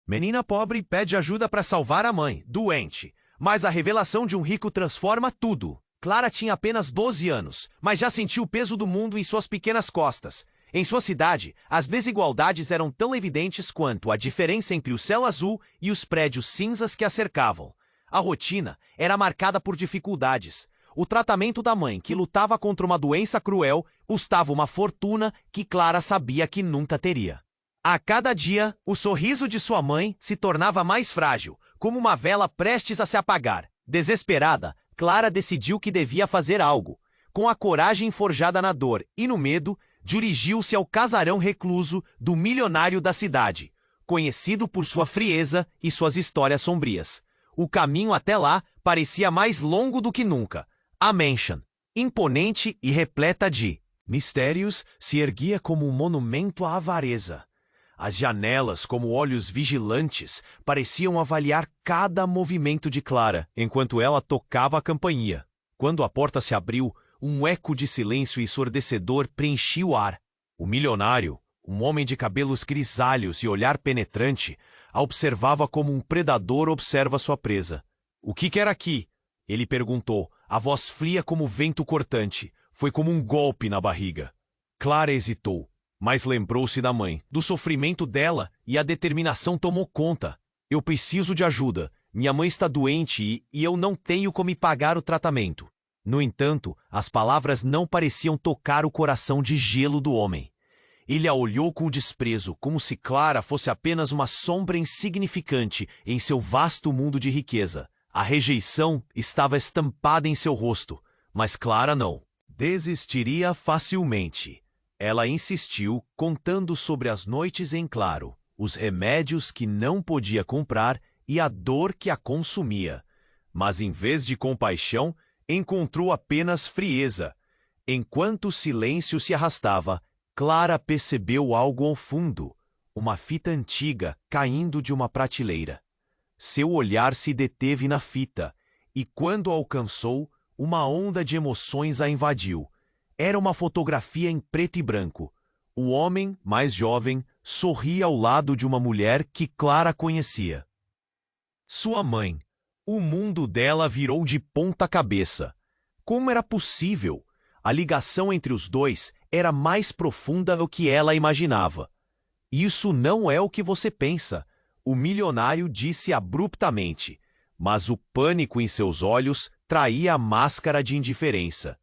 Menina pobre pede ajuda para salvar a mãe, doente. Mas a revelação de um rico transforma tudo. Clara tinha apenas 12 anos, mas já sentiu o peso do mundo em suas pequenas costas. Em sua cidade, as desigualdades eram tão evidentes quanto a diferença entre o céu azul e os prédios cinzas que a cercavam. A rotina era marcada por dificuldades. O tratamento da mãe, que lutava contra uma doença cruel, custava uma fortuna que Clara sabia que nunca teria. A cada dia, o sorriso de sua mãe se tornava mais frágil, como uma vela prestes a se apagar. Desesperada, Clara decidiu que devia fazer algo. Com a coragem forjada na dor e no medo, dirigiu-se ao casarão recluso do milionário da cidade, conhecido por sua frieza e suas histórias sombrias. O caminho até lá parecia mais longo do que nunca. A mansion, imponente e repleta de mistérios, se erguia como um monumento à avareza. As janelas, como olhos vigilantes, pareciam avaliar cada movimento de Clara, enquanto ela tocava a campainha. Quando a porta se abriu, um eco de silêncio ensurdecedor preenchia o ar. O milionário, um homem de cabelos grisalhos e olhar penetrante, a observava como um predador observa sua presa. — O que quer aqui? Ele perguntou, a voz fria como vento cortante. Foi como um golpe na barriga. Clara hesitou, mas lembrou-se da mãe, do sofrimento dela, e a determinação tomou conta. — Eu preciso de ajuda. Minha mãe está doente e eu não tenho como pagar o tratamento. No entanto, as palavras não pareciam tocar o coração de gelo do homem. Ele a olhou com desprezo, como se Clara fosse apenas uma sombra insignificante em seu vasto mundo de riqueza. A rejeição estava estampada em seu rosto, mas Clara não desistiria facilmente. Ela insistiu, contando sobre as noites em claro, os remédios que não podia comprar e a dor que a consumia. Mas em vez de compaixão, encontrou apenas frieza. Enquanto o silêncio se arrastava, Clara percebeu algo ao fundo, uma fita antiga caindo de uma prateleira. Seu olhar se deteve na fita, e quando a alcançou, uma onda de emoções a invadiu. Era uma fotografia em preto e branco. O homem, mais jovem, sorria ao lado de uma mulher que Clara conhecia. Sua mãe. O mundo dela virou de ponta cabeça. Como era possível? A ligação entre os dois era mais profunda do que ela imaginava. Isso não é o que você pensa, o milionário disse abruptamente, mas o pânico em seus olhos traía a máscara de indiferença.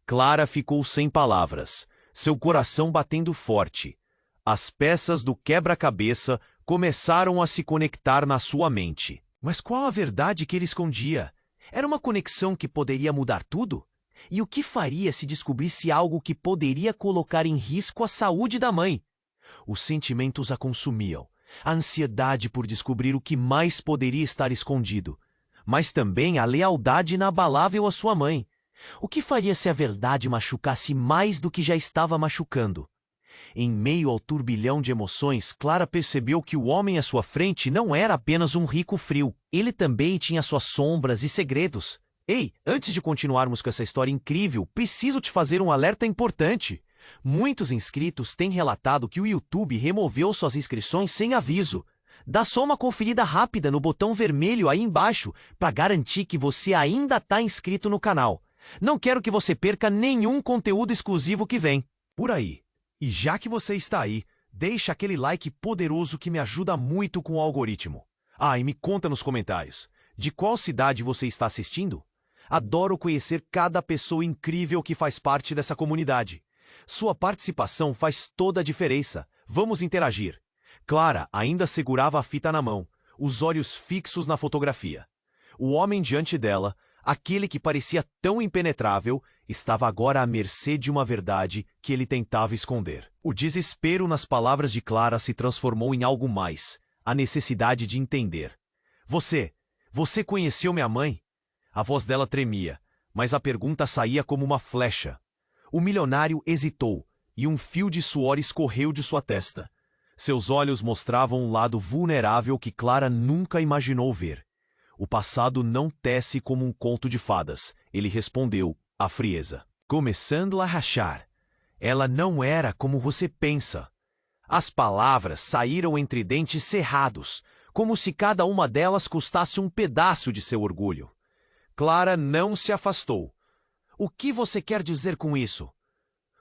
Clara ficou sem palavras, seu coração batendo forte. As peças do quebra-cabeça começaram a se conectar na sua mente. Mas qual a verdade que ele escondia? Era uma conexão que poderia mudar tudo? E o que faria se descobrisse algo que poderia colocar em risco a saúde da mãe? Os sentimentos a consumiam, a ansiedade por descobrir o que mais poderia estar escondido, mas também a lealdade inabalável à sua mãe. O que faria se a verdade machucasse mais do que já estava machucando? Em meio ao turbilhão de emoções, Clara percebeu que o homem à sua frente não era apenas um rico frio. Ele também tinha suas sombras e segredos. Ei, antes de continuarmos com essa história incrível, preciso te fazer um alerta importante. Muitos inscritos têm relatado que o YouTube removeu suas inscrições sem aviso. Dá só uma conferida rápida no botão vermelho aí embaixo para garantir que você ainda está inscrito no canal. Não quero que você perca nenhum conteúdo exclusivo que vem por aí. E já que você está aí, deixa aquele like poderoso que me ajuda muito com o algoritmo. Ah, e me conta nos comentários, de qual cidade você está assistindo? Adoro conhecer cada pessoa incrível que faz parte dessa comunidade. Sua participação faz toda a diferença. Vamos interagir. Clara ainda segurava a fita na mão, os olhos fixos na fotografia. O homem diante dela, aquele que parecia tão impenetrável, estava agora à mercê de uma verdade que ele tentava esconder. O desespero nas palavras de Clara se transformou em algo mais, a necessidade de entender. Você conheceu minha mãe? A voz dela tremia, mas a pergunta saía como uma flecha. O milionário hesitou, e um fio de suor escorreu de sua testa. Seus olhos mostravam um lado vulnerável que Clara nunca imaginou ver. O passado não tece como um conto de fadas, ele respondeu, a frieza, começando a rachar. Ela não era como você pensa. As palavras saíram entre dentes cerrados, como se cada uma delas custasse um pedaço de seu orgulho. Clara não se afastou. O que você quer dizer com isso?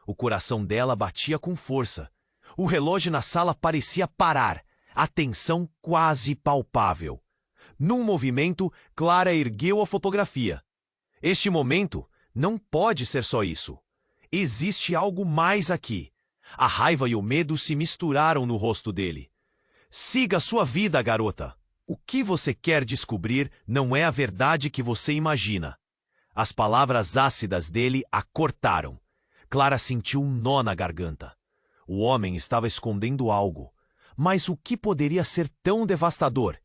O coração dela batia com força. O relógio na sala parecia parar, a tensão quase palpável. Num movimento, Clara ergueu a fotografia. Este momento não pode ser só isso. Existe algo mais aqui. A raiva e o medo se misturaram no rosto dele. Siga sua vida, garota. O que você quer descobrir não é a verdade que você imagina. As palavras ácidas dele a cortaram. Clara sentiu um nó na garganta. O homem estava escondendo algo. Mas o que poderia ser tão devastador?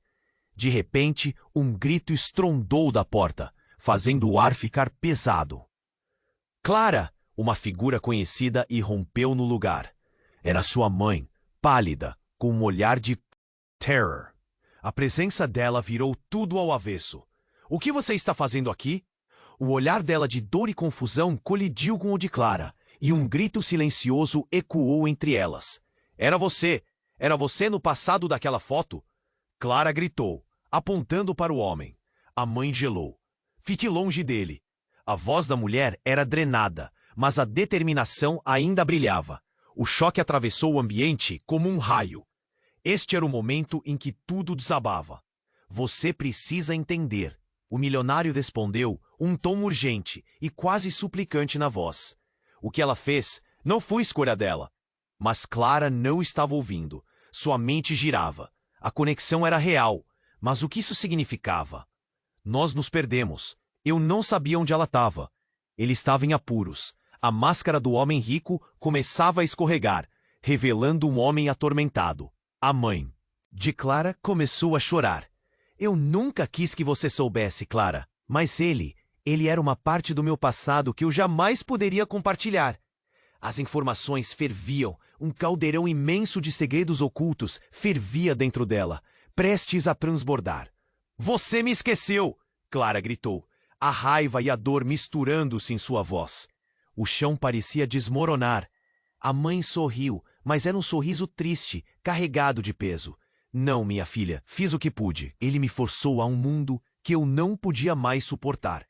De repente, um grito estrondou da porta, fazendo o ar ficar pesado. Clara, uma figura conhecida, irrompeu no lugar. Era sua mãe, pálida, com um olhar de terror. A presença dela virou tudo ao avesso. O que você está fazendo aqui? O olhar dela de dor e confusão colidiu com o de Clara, e um grito silencioso ecoou entre elas. Era você! Era você no passado daquela foto? Clara gritou, apontando para o homem. A mãe gelou. Fique longe dele. A voz da mulher era drenada, mas a determinação ainda brilhava. O choque atravessou o ambiente como um raio. Este era o momento em que tudo desabava. Você precisa entender. O milionário respondeu, um tom urgente e quase suplicante na voz. O que ela fez não foi escolha dela. Mas Clara não estava ouvindo. Sua mente girava. A conexão era real. Mas o que isso significava? Nós nos perdemos. Eu não sabia onde ela estava. Ele estava em apuros. A máscara do homem rico começava a escorregar, revelando um homem atormentado. A mãe de Clara começou a chorar. Eu nunca quis que você soubesse, Clara. Mas ele era uma parte do meu passado que eu jamais poderia compartilhar. As informações ferviam. Um caldeirão imenso de segredos ocultos fervia dentro dela, prestes a transbordar. Você me esqueceu! Clara gritou, a raiva e a dor misturando-se em sua voz. O chão parecia desmoronar. A mãe sorriu, mas era um sorriso triste, carregado de peso. Não, minha filha, fiz o que pude. Ele me forçou a um mundo que eu não podia mais suportar.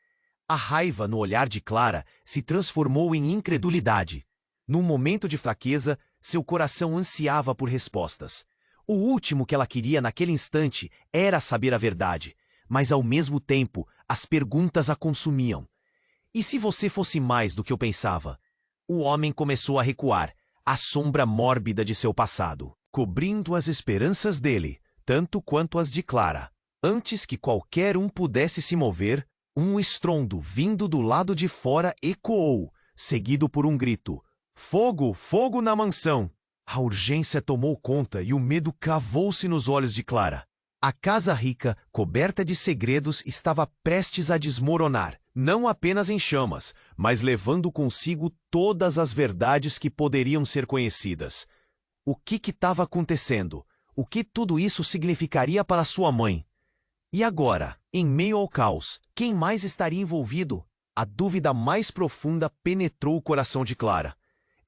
A raiva no olhar de Clara se transformou em incredulidade. Num momento de fraqueza, seu coração ansiava por respostas. O último que ela queria naquele instante era saber a verdade, mas ao mesmo tempo as perguntas a consumiam. E se você fosse mais do que eu pensava? O homem começou a recuar, a sombra mórbida de seu passado, cobrindo as esperanças dele, tanto quanto as de Clara. Antes que qualquer um pudesse se mover, um estrondo vindo do lado de fora ecoou, seguido por um grito. Fogo! Fogo na mansão! A urgência tomou conta e o medo cravou-se nos olhos de Clara. A casa rica, coberta de segredos, estava prestes a desmoronar, não apenas em chamas, mas levando consigo todas as verdades que poderiam ser conhecidas. O que estava acontecendo? O que tudo isso significaria para sua mãe? E agora, em meio ao caos, quem mais estaria envolvido? A dúvida mais profunda penetrou o coração de Clara.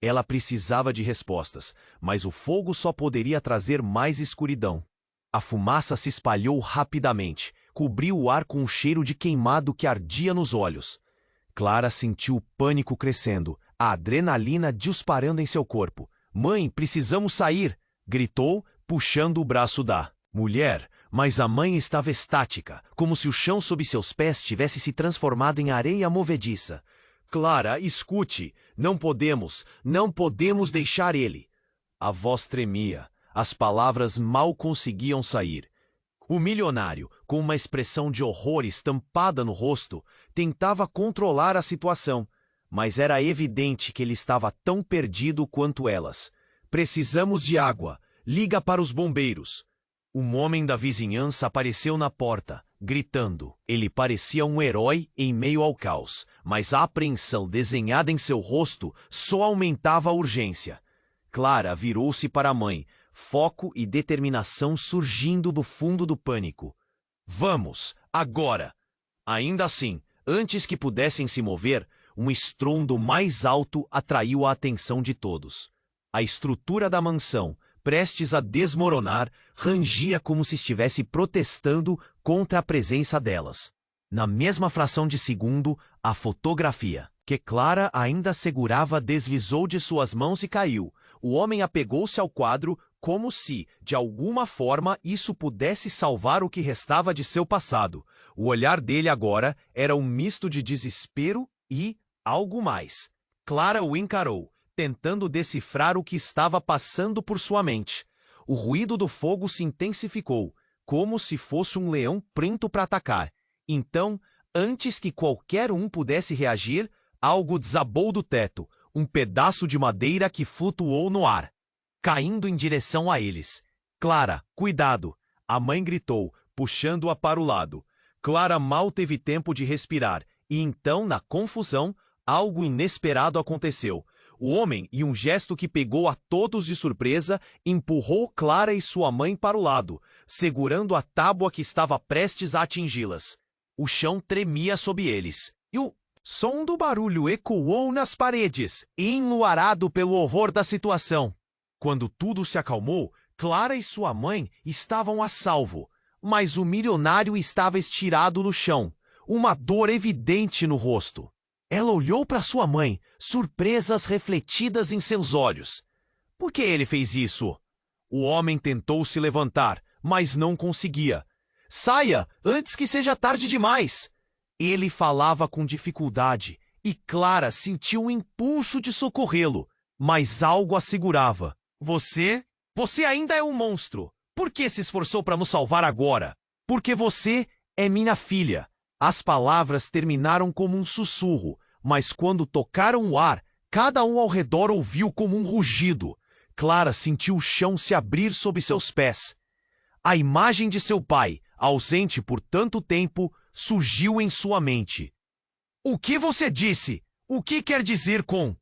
Ela precisava de respostas, mas o fogo só poderia trazer mais escuridão. A fumaça se espalhou rapidamente, cobriu o ar com um cheiro de queimado que ardia nos olhos. Clara sentiu o pânico crescendo, a adrenalina disparando em seu corpo. Mãe, precisamos sair! Gritou, puxando o braço da mulher, mas a mãe estava estática, como se o chão sob seus pés tivesse se transformado em areia movediça. Clara, escute! Não podemos deixar ele! A voz tremia, as palavras mal conseguiam sair. O milionário, com uma expressão de horror estampada no rosto, tentava controlar a situação, mas era evidente que ele estava tão perdido quanto elas. Precisamos de água. Liga para os bombeiros. Um homem da vizinhança apareceu na porta, gritando. Ele parecia um herói em meio ao caos, mas a apreensão desenhada em seu rosto só aumentava a urgência. Clara virou-se para a mãe, foco e determinação surgindo do fundo do pânico. Vamos, agora! Ainda assim, antes que pudessem se mover, um estrondo mais alto atraiu a atenção de todos. A estrutura da mansão, prestes a desmoronar, rangia como se estivesse protestando contra a presença delas. Na mesma fração de segundo, a fotografia, que Clara ainda segurava, deslizou de suas mãos e caiu. O homem apegou-se ao quadro como se, de alguma forma, isso pudesse salvar o que restava de seu passado. O olhar dele agora era um misto de desespero e algo mais. Clara o encarou, tentando decifrar o que estava passando por sua mente. O ruído do fogo se intensificou, como se fosse um leão pronto para atacar. Então, antes que qualquer um pudesse reagir, algo desabou do teto, um pedaço de madeira que flutuou no ar, caindo em direção a eles. Clara, cuidado! A mãe gritou, puxando-a para o lado. Clara mal teve tempo de respirar, e então, na confusão, algo inesperado aconteceu. O homem, em um gesto que pegou a todos de surpresa, empurrou Clara e sua mãe para o lado, segurando a tábua que estava prestes a atingi-las. O chão tremia sob eles, e o som do barulho ecoou nas paredes, enluarado pelo horror da situação. Quando tudo se acalmou, Clara e sua mãe estavam a salvo, mas o milionário estava estirado no chão, uma dor evidente no rosto. Ela olhou para sua mãe, surpresas refletidas em seus olhos. Por que ele fez isso? O homem tentou se levantar, mas não conseguia. Saia, antes que seja tarde demais! Ele falava com dificuldade, e Clara sentiu um impulso de socorrê-lo, mas algo a segurava. Você ainda é um monstro. Por que se esforçou para nos salvar agora? Porque você é minha filha. As palavras terminaram como um sussurro, mas quando tocaram o ar, cada um ao redor ouviu como um rugido. Clara sentiu o chão se abrir sob seus pés. A imagem de seu pai, ausente por tanto tempo, surgiu em sua mente. O que você disse? O que quer dizer com...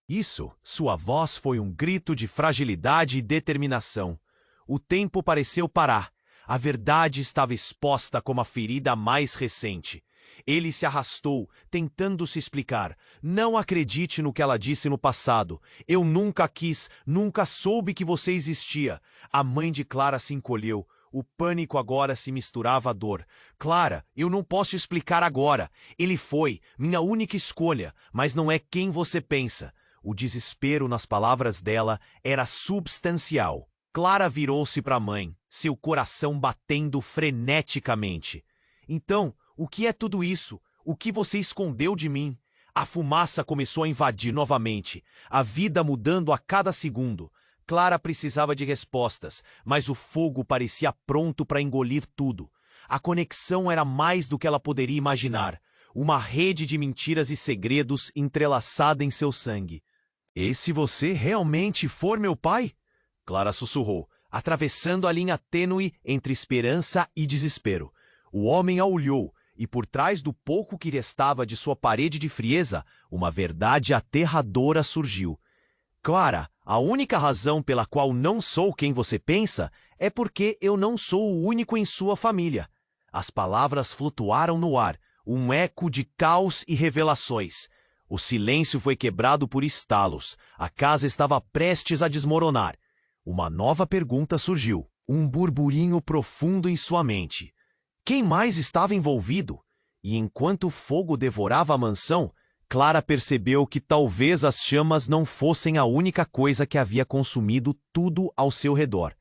Isso, sua voz foi um grito de fragilidade e determinação. O tempo pareceu parar. A verdade estava exposta como a ferida mais recente. Ele se arrastou, tentando se explicar. Não acredite no que ela disse no passado. Eu nunca quis, nunca soube que você existia. A mãe de Clara se encolheu. O pânico agora se misturava à dor. Clara, eu não posso explicar agora. Ele foi minha única escolha, mas não é quem você pensa. O desespero nas palavras dela era substancial. Clara virou-se para a mãe, seu coração batendo freneticamente. Então, o que é tudo isso? O que você escondeu de mim? A fumaça começou a invadir novamente, a vida mudando a cada segundo. Clara precisava de respostas, mas o fogo parecia pronto para engolir tudo. A conexão era mais do que ela poderia imaginar. Uma rede de mentiras e segredos entrelaçada em seu sangue. E se você realmente for meu pai? Clara sussurrou, atravessando a linha tênue entre esperança e desespero. O homem a olhou, e por trás do pouco que restava de sua parede de frieza, uma verdade aterradora surgiu. Clara, a única razão pela qual não sou quem você pensa é porque eu não sou o único em sua família. As palavras flutuaram no ar, um eco de caos e revelações. O silêncio foi quebrado por estalos. A casa estava prestes a desmoronar. Uma nova pergunta surgiu, um burburinho profundo em sua mente. Quem mais estava envolvido? E enquanto o fogo devorava a mansão, Clara percebeu que talvez as chamas não fossem a única coisa que havia consumido tudo ao seu redor.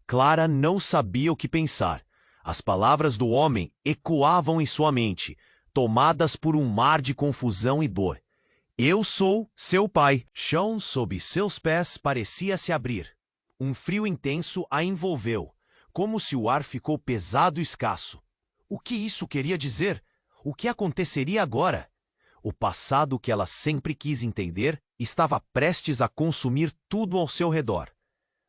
Clara não sabia o que pensar. As palavras do homem ecoavam em sua mente, tomadas por um mar de confusão e dor. Eu sou seu pai. Chão sob seus pés parecia se abrir. Um frio intenso a envolveu, como se o ar ficou pesado e escasso. O que isso queria dizer? O que aconteceria agora? O passado que ela sempre quis entender estava prestes a consumir tudo ao seu redor.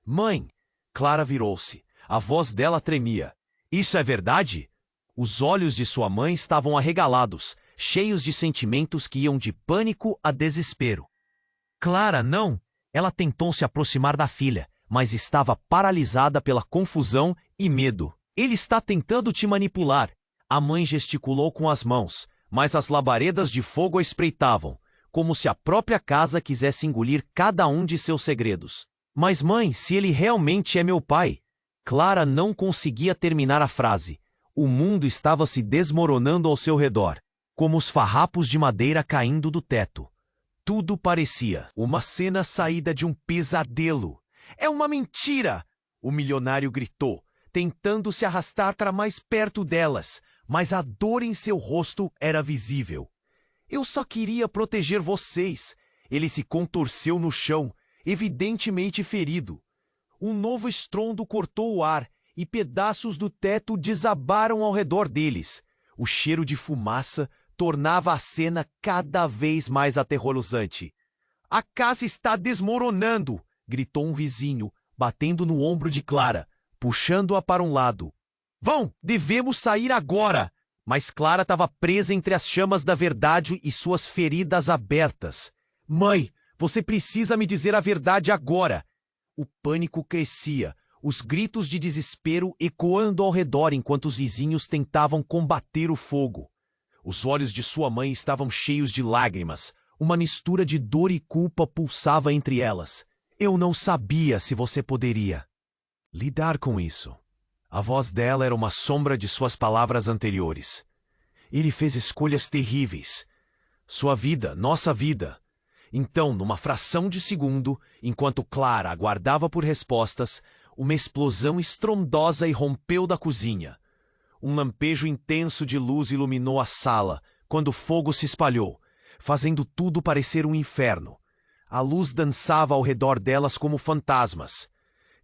Mãe! Clara virou-se. A voz dela tremia. Isso é verdade? Os olhos de sua mãe estavam arregalados, cheios de sentimentos que iam de pânico a desespero. Clara, não! Ela tentou se aproximar da filha, mas estava paralisada pela confusão e medo. Ele está tentando te manipular. A mãe gesticulou com as mãos, mas as labaredas de fogo a espreitavam, como se a própria casa quisesse engolir cada um de seus segredos. Mas mãe, se ele realmente é meu pai... Clara não conseguia terminar a frase. O mundo estava se desmoronando ao seu redor, como os farrapos de madeira caindo do teto. Tudo parecia uma cena saída de um pesadelo. É uma mentira! O milionário gritou, tentando se arrastar para mais perto delas, mas a dor em seu rosto era visível. Eu só queria proteger vocês. Ele se contorceu no chão, evidentemente ferido. Um novo estrondo cortou o ar e pedaços do teto desabaram ao redor deles. O cheiro de fumaça tornava a cena cada vez mais aterrorizante. A casa está desmoronando! Gritou um vizinho, batendo no ombro de Clara, puxando-a para um lado. Vão, devemos sair agora! Mas Clara estava presa entre as chamas da verdade e suas feridas abertas. Mãe, você precisa me dizer a verdade agora! O pânico crescia, os gritos de desespero ecoando ao redor enquanto os vizinhos tentavam combater o fogo. Os olhos de sua mãe estavam cheios de lágrimas. Uma mistura de dor e culpa pulsava entre elas. Eu não sabia se você poderia lidar com isso. A voz dela era uma sombra de suas palavras anteriores. Ele fez escolhas terríveis. Sua vida, nossa vida. Então, numa fração de segundo, enquanto Clara aguardava por respostas, uma explosão estrondosa irrompeu da cozinha. Um lampejo intenso de luz iluminou a sala, quando o fogo se espalhou, fazendo tudo parecer um inferno. A luz dançava ao redor delas como fantasmas,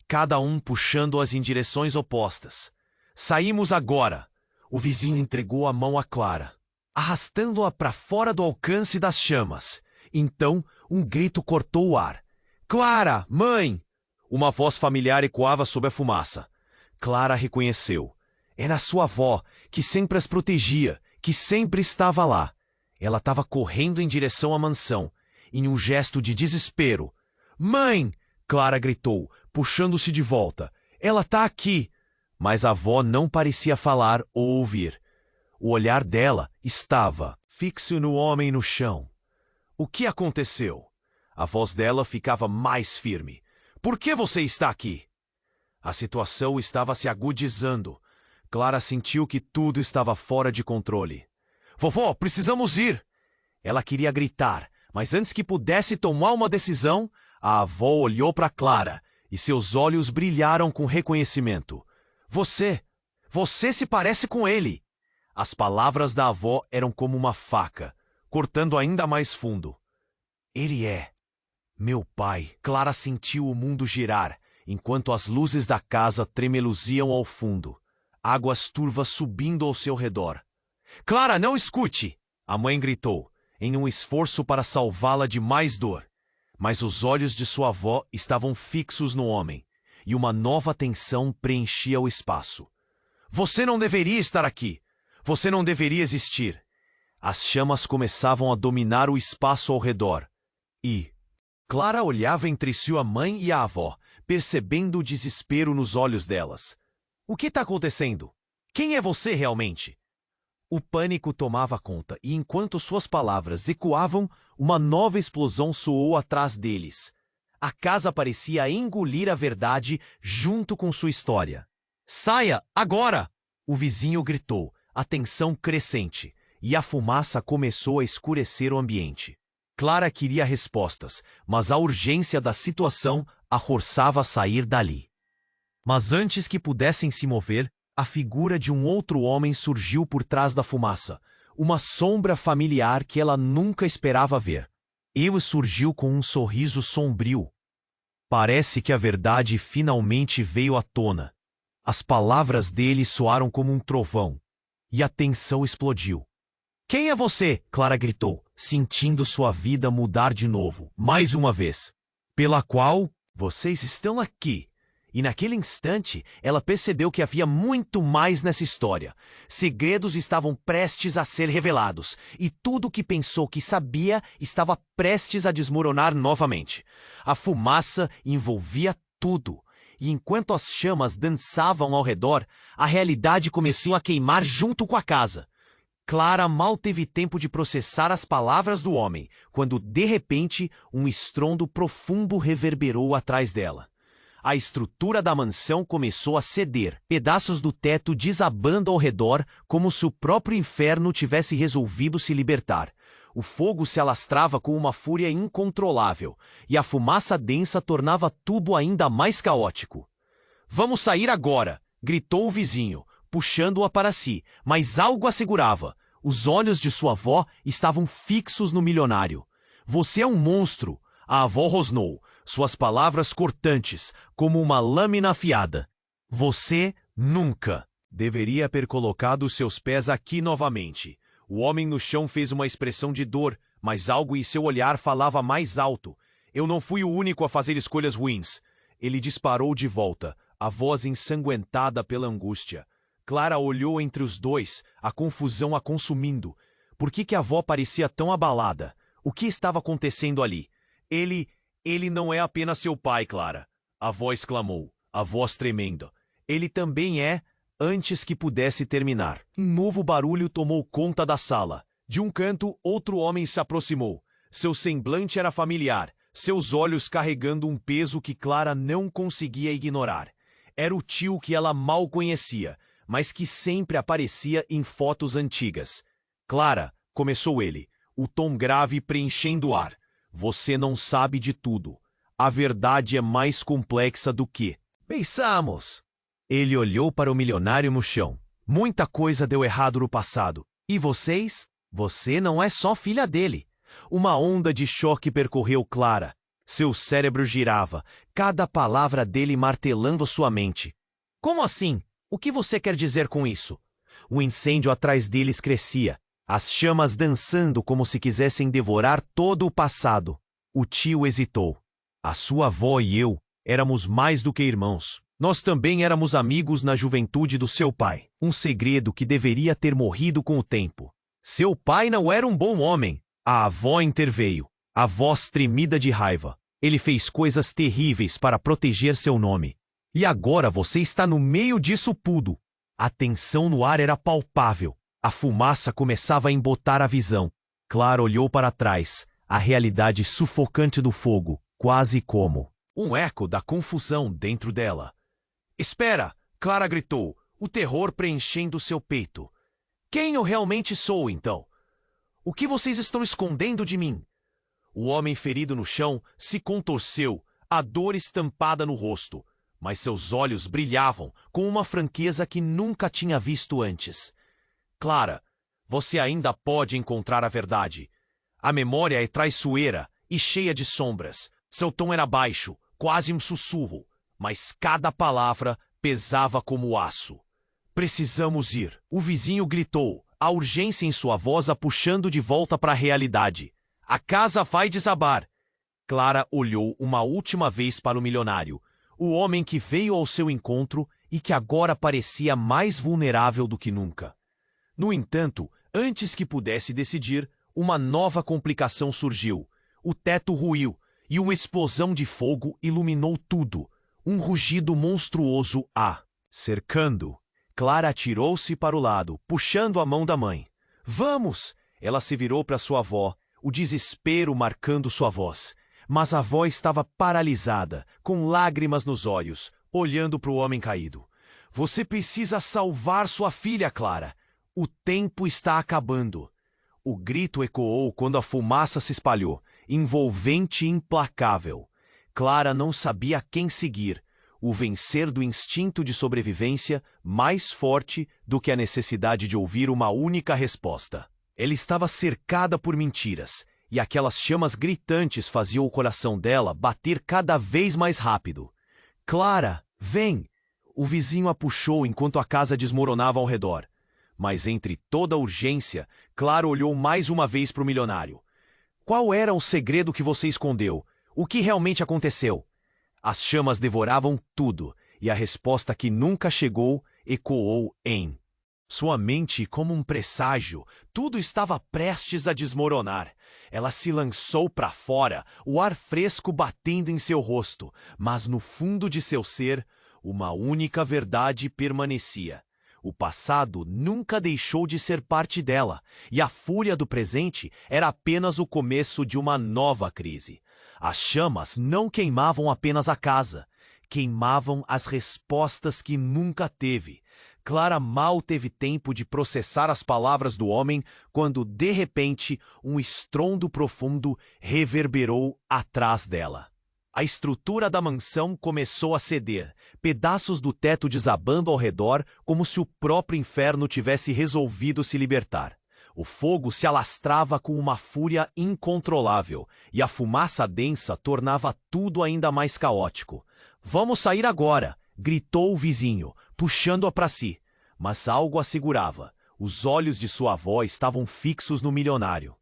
cada um puxando-as em direções opostas. Saímos agora! O vizinho entregou a mão a Clara, arrastando-a para fora do alcance das chamas. Então, um grito cortou o ar. Clara, mãe! Uma voz familiar ecoava sob a fumaça. Clara reconheceu. Era sua avó, que sempre as protegia, que sempre estava lá. Ela estava correndo em direção à mansão, em um gesto de desespero. Mãe! Clara gritou, puxando-se de volta. Ela está aqui! Mas a avó não parecia falar ou ouvir. O olhar dela estava fixo no homem no chão. O que aconteceu? A voz dela ficava mais firme. Por que você está aqui? A situação estava se agudizando. Clara sentiu que tudo estava fora de controle. Vovó, precisamos ir! Ela queria gritar, mas antes que pudesse tomar uma decisão, a avó olhou para Clara e seus olhos brilharam com reconhecimento. Você se parece com ele! As palavras da avó eram como uma faca, cortando ainda mais fundo. Ele é meu pai. Clara sentiu o mundo girar, enquanto as luzes da casa tremeluziam ao fundo. Águas turvas subindo ao seu redor. Clara, não escute! A mãe gritou, em um esforço para salvá-la de mais dor. Mas os olhos de sua avó estavam fixos no homem, e uma nova tensão preenchia o espaço. Você não deveria estar aqui! Você não deveria existir! As chamas começavam a dominar o espaço ao redor. E Clara olhava entre sua mãe e a avó, percebendo o desespero nos olhos delas. O que está acontecendo? Quem é você realmente? O pânico tomava conta e enquanto suas palavras ecoavam, uma nova explosão soou atrás deles. A casa parecia engolir a verdade junto com sua história. Saia, agora! O vizinho gritou, a tensão crescente, e a fumaça começou a escurecer o ambiente. Clara queria respostas, mas a urgência da situação a forçava a sair dali. Mas antes que pudessem se mover, a figura de um outro homem surgiu por trás da fumaça, uma sombra familiar que ela nunca esperava ver. Ele surgiu com um sorriso sombrio. Parece que a verdade finalmente veio à tona. As palavras dele soaram como um trovão, e a tensão explodiu. Quem é você? Clara gritou, sentindo sua vida mudar de novo, mais uma vez. Pela qual vocês estão aqui. E naquele instante, ela percebeu que havia muito mais nessa história. Segredos estavam prestes a ser revelados, e tudo o que pensou que sabia estava prestes a desmoronar novamente. A fumaça envolvia tudo, e enquanto as chamas dançavam ao redor, a realidade começou a queimar junto com a casa. Clara mal teve tempo de processar as palavras do homem, quando, de repente, um estrondo profundo reverberou atrás dela. A estrutura da mansão começou a ceder, pedaços do teto desabando ao redor, como se o próprio inferno tivesse resolvido se libertar. O fogo se alastrava com uma fúria incontrolável, e a fumaça densa tornava tudo ainda mais caótico. "Vamos sair agora!" gritou o vizinho, puxando-a para si, mas algo a segurava. Os olhos de sua avó estavam fixos no milionário. "Você é um monstro!" A avó rosnou, suas palavras cortantes, como uma lâmina afiada. "Você nunca deveria ter colocado seus pés aqui novamente." O homem no chão fez uma expressão de dor, mas algo em seu olhar falava mais alto. "Eu não fui o único a fazer escolhas ruins." Ele disparou de volta, a voz ensanguentada pela angústia. Clara olhou entre os dois, a confusão a consumindo. Por que a avó parecia tão abalada? O que estava acontecendo ali? Ele não é apenas seu pai, Clara." A avó exclamou, a voz tremenda. "Ele também é..." Antes que pudesse terminar, um novo barulho tomou conta da sala. De um canto, outro homem se aproximou. Seu semblante era familiar, seus olhos carregando um peso que Clara não conseguia ignorar. Era o tio que ela mal conhecia, mas que sempre aparecia em fotos antigas. "Clara", começou ele, o tom grave preenchendo o ar, "você não sabe de tudo. A verdade é mais complexa do que pensamos." Ele olhou para o milionário no chão. "Muita coisa deu errado no passado. E vocês? Você não é só filha dele." Uma onda de choque percorreu Clara. Seu cérebro girava, cada palavra dele martelando sua mente. "Como assim? O que você quer dizer com isso?" O incêndio atrás deles crescia, as chamas dançando como se quisessem devorar todo o passado. O tio hesitou. "A sua avó e eu éramos mais do que irmãos. Nós também éramos amigos na juventude do seu pai. Um segredo que deveria ter morrido com o tempo." "Seu pai não era um bom homem." A avó interveio, a voz tremida de raiva. "Ele fez coisas terríveis para proteger seu nome. E agora você está no meio disso tudo." A tensão no ar era palpável. A fumaça começava a embotar a visão. Clara olhou para trás, a realidade sufocante do fogo, quase como um eco da confusão dentro dela. "Espera!" Clara gritou, o terror preenchendo seu peito. "Quem eu realmente sou, então? O que vocês estão escondendo de mim?" O homem ferido no chão se contorceu, a dor estampada no rosto, mas seus olhos brilhavam com uma franqueza que nunca tinha visto antes. "Clara, você ainda pode encontrar a verdade. A memória é traiçoeira e cheia de sombras." Seu tom era baixo, quase um sussurro, mas cada palavra pesava como aço. "Precisamos ir." O vizinho gritou, a urgência em sua voz a puxando de volta para a realidade. "A casa vai desabar." Clara olhou uma última vez para o milionário, o homem que veio ao seu encontro e que agora parecia mais vulnerável do que nunca. No entanto, antes que pudesse decidir, uma nova complicação surgiu. O teto ruiu e uma explosão de fogo iluminou tudo. Um rugido monstruoso a cercando. Clara atirou-se para o lado, puxando a mão da mãe. "Vamos!" Ela se virou para sua avó, o desespero marcando sua voz. Mas a avó estava paralisada, com lágrimas nos olhos, olhando para o homem caído. "Você precisa salvar sua filha, Clara. O tempo está acabando." O grito ecoou quando a fumaça se espalhou, envolvente e implacável. Clara não sabia quem seguir, o vencer do instinto de sobrevivência mais forte do que a necessidade de ouvir uma única resposta. Ela estava cercada por mentiras, e aquelas chamas gritantes faziam o coração dela bater cada vez mais rápido. "Clara, vem!" O vizinho a puxou enquanto a casa desmoronava ao redor. Mas entre toda a urgência, Clara olhou mais uma vez para o milionário. "Qual era o segredo que você escondeu? O que realmente aconteceu?" As chamas devoravam tudo, e a resposta que nunca chegou ecoou em sua mente como um presságio. Tudo estava prestes a desmoronar. Ela se lançou para fora, o ar fresco batendo em seu rosto, mas no fundo de seu ser, uma única verdade permanecia. O passado nunca deixou de ser parte dela, e a fúria do presente era apenas o começo de uma nova crise. As chamas não queimavam apenas a casa, queimavam as respostas que nunca teve. Clara mal teve tempo de processar as palavras do homem quando, de repente, um estrondo profundo reverberou atrás dela. A estrutura da mansão começou a ceder, pedaços do teto desabando ao redor como se o próprio inferno tivesse resolvido se libertar. O fogo se alastrava com uma fúria incontrolável, e a fumaça densa tornava tudo ainda mais caótico. "Vamos sair agora!" gritou o vizinho, puxando-a para si. Mas algo a segurava. Os olhos de sua avó estavam fixos no milionário.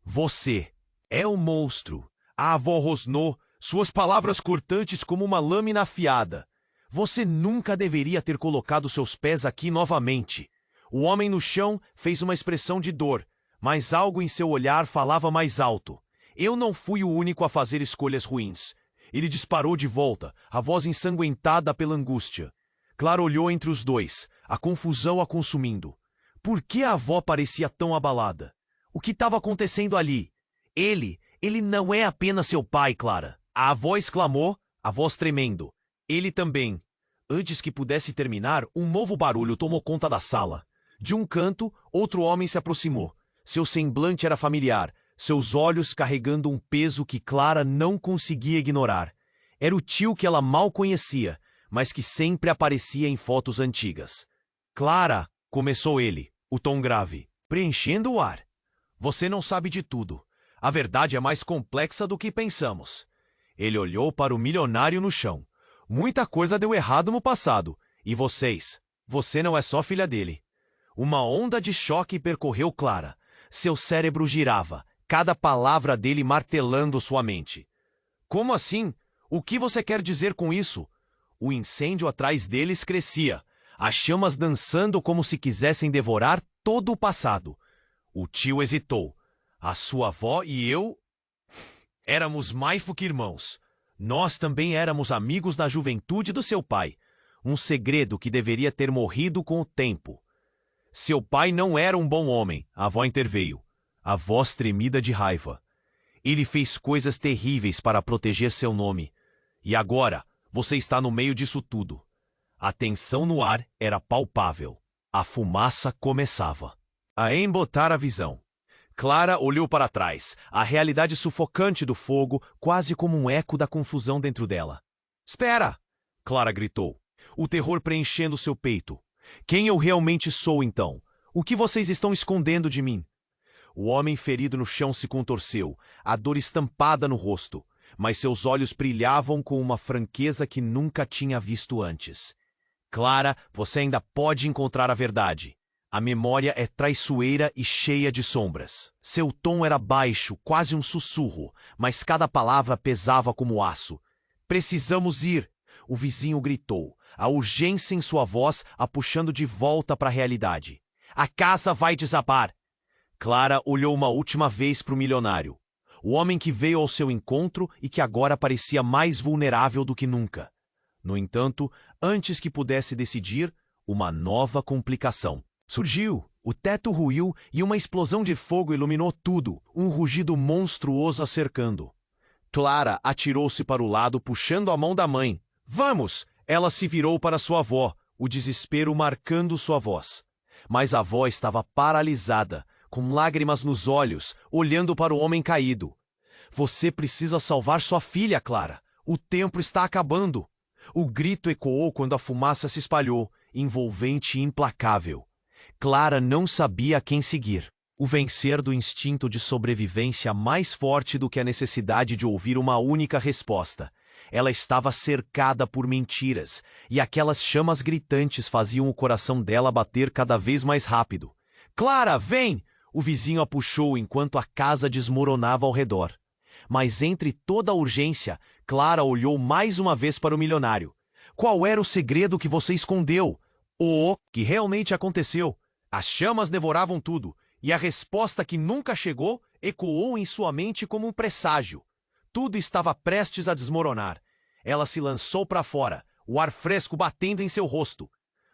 "Você é um monstro!" A avó rosnou, suas palavras cortantes como uma lâmina afiada. "Você nunca deveria ter colocado seus pés aqui novamente." O homem no chão fez uma expressão de dor, mas algo em seu olhar falava mais alto. "Eu não fui o único a fazer escolhas ruins." Ele disparou de volta, a voz ensanguentada pela angústia. Clara olhou entre os dois, a confusão a consumindo. Por que a avó parecia tão abalada? O que estava acontecendo ali? Ele não é apenas seu pai, Clara." A avó exclamou, a voz tremendo. "Ele também." Antes que pudesse terminar, um novo barulho tomou conta da sala. De um canto, outro homem se aproximou. Seu semblante era familiar, seus olhos carregando um peso que Clara não conseguia ignorar. Era o tio que ela mal conhecia, mas que sempre aparecia em fotos antigas. "Clara", começou ele, o tom grave, preenchendo o ar. "Você não sabe de tudo. A verdade é mais complexa do que pensamos." Ele olhou para o milionário no chão. "Muita coisa deu errado no passado. E você não é só filha dele." Uma onda de choque percorreu Clara. Seu cérebro girava, cada palavra dele martelando sua mente. "Como assim? O que você quer dizer com isso?" O incêndio atrás deles crescia, as chamas dançando como se quisessem devorar todo o passado. O tio hesitou. "A sua avó e eu éramos mais que irmãos. Nós também éramos amigos na juventude do seu pai. Um segredo que deveria ter morrido com o tempo." "Seu pai não era um bom homem", a avó interveio, a voz tremida de raiva. "Ele fez coisas terríveis para proteger seu nome. E agora, você está no meio disso tudo." A tensão no ar era palpável. A fumaça começava a embotar a visão. Clara olhou para trás, a realidade sufocante do fogo, quase como um eco da confusão dentro dela. "Espera!" Clara gritou, o terror preenchendo seu peito. "Quem eu realmente sou, então? O que vocês estão escondendo de mim?" O homem ferido no chão se contorceu, a dor estampada no rosto, mas seus olhos brilhavam com uma franqueza que nunca tinha visto antes. "Clara, você ainda pode encontrar a verdade. A memória é traiçoeira e cheia de sombras." Seu tom era baixo, quase um sussurro, mas cada palavra pesava como aço. "Precisamos ir!" O vizinho gritou, a urgência em sua voz a puxando de volta para a realidade. "A casa vai desabar." Clara olhou uma última vez para o milionário, o homem que veio ao seu encontro e que agora parecia mais vulnerável do que nunca. No entanto, antes que pudesse decidir, uma nova complicação surgiu. O teto ruiu e uma explosão de fogo iluminou tudo, um rugido monstruoso a cercando. Clara atirou-se para o lado, puxando a mão da mãe. "Vamos!" Ela se virou para sua avó, o desespero marcando sua voz. Mas a avó estava paralisada, com lágrimas nos olhos, olhando para o homem caído. "Você precisa salvar sua filha, Clara. O tempo está acabando." O grito ecoou quando a fumaça se espalhou, envolvente e implacável. Clara não sabia a quem seguir. O vencer do instinto de sobrevivência mais forte do que a necessidade de ouvir uma única resposta. Ela estava cercada por mentiras, e aquelas chamas gritantes faziam o coração dela bater cada vez mais rápido. "Clara, vem!" O vizinho a puxou enquanto a casa desmoronava ao redor. Mas entre toda a urgência, Clara olhou mais uma vez para o milionário. "Qual era o segredo que você escondeu? O que realmente aconteceu?" As chamas devoravam tudo, e a resposta que nunca chegou ecoou em sua mente como um presságio. Tudo estava prestes a desmoronar. Ela se lançou para fora, o ar fresco batendo em seu rosto.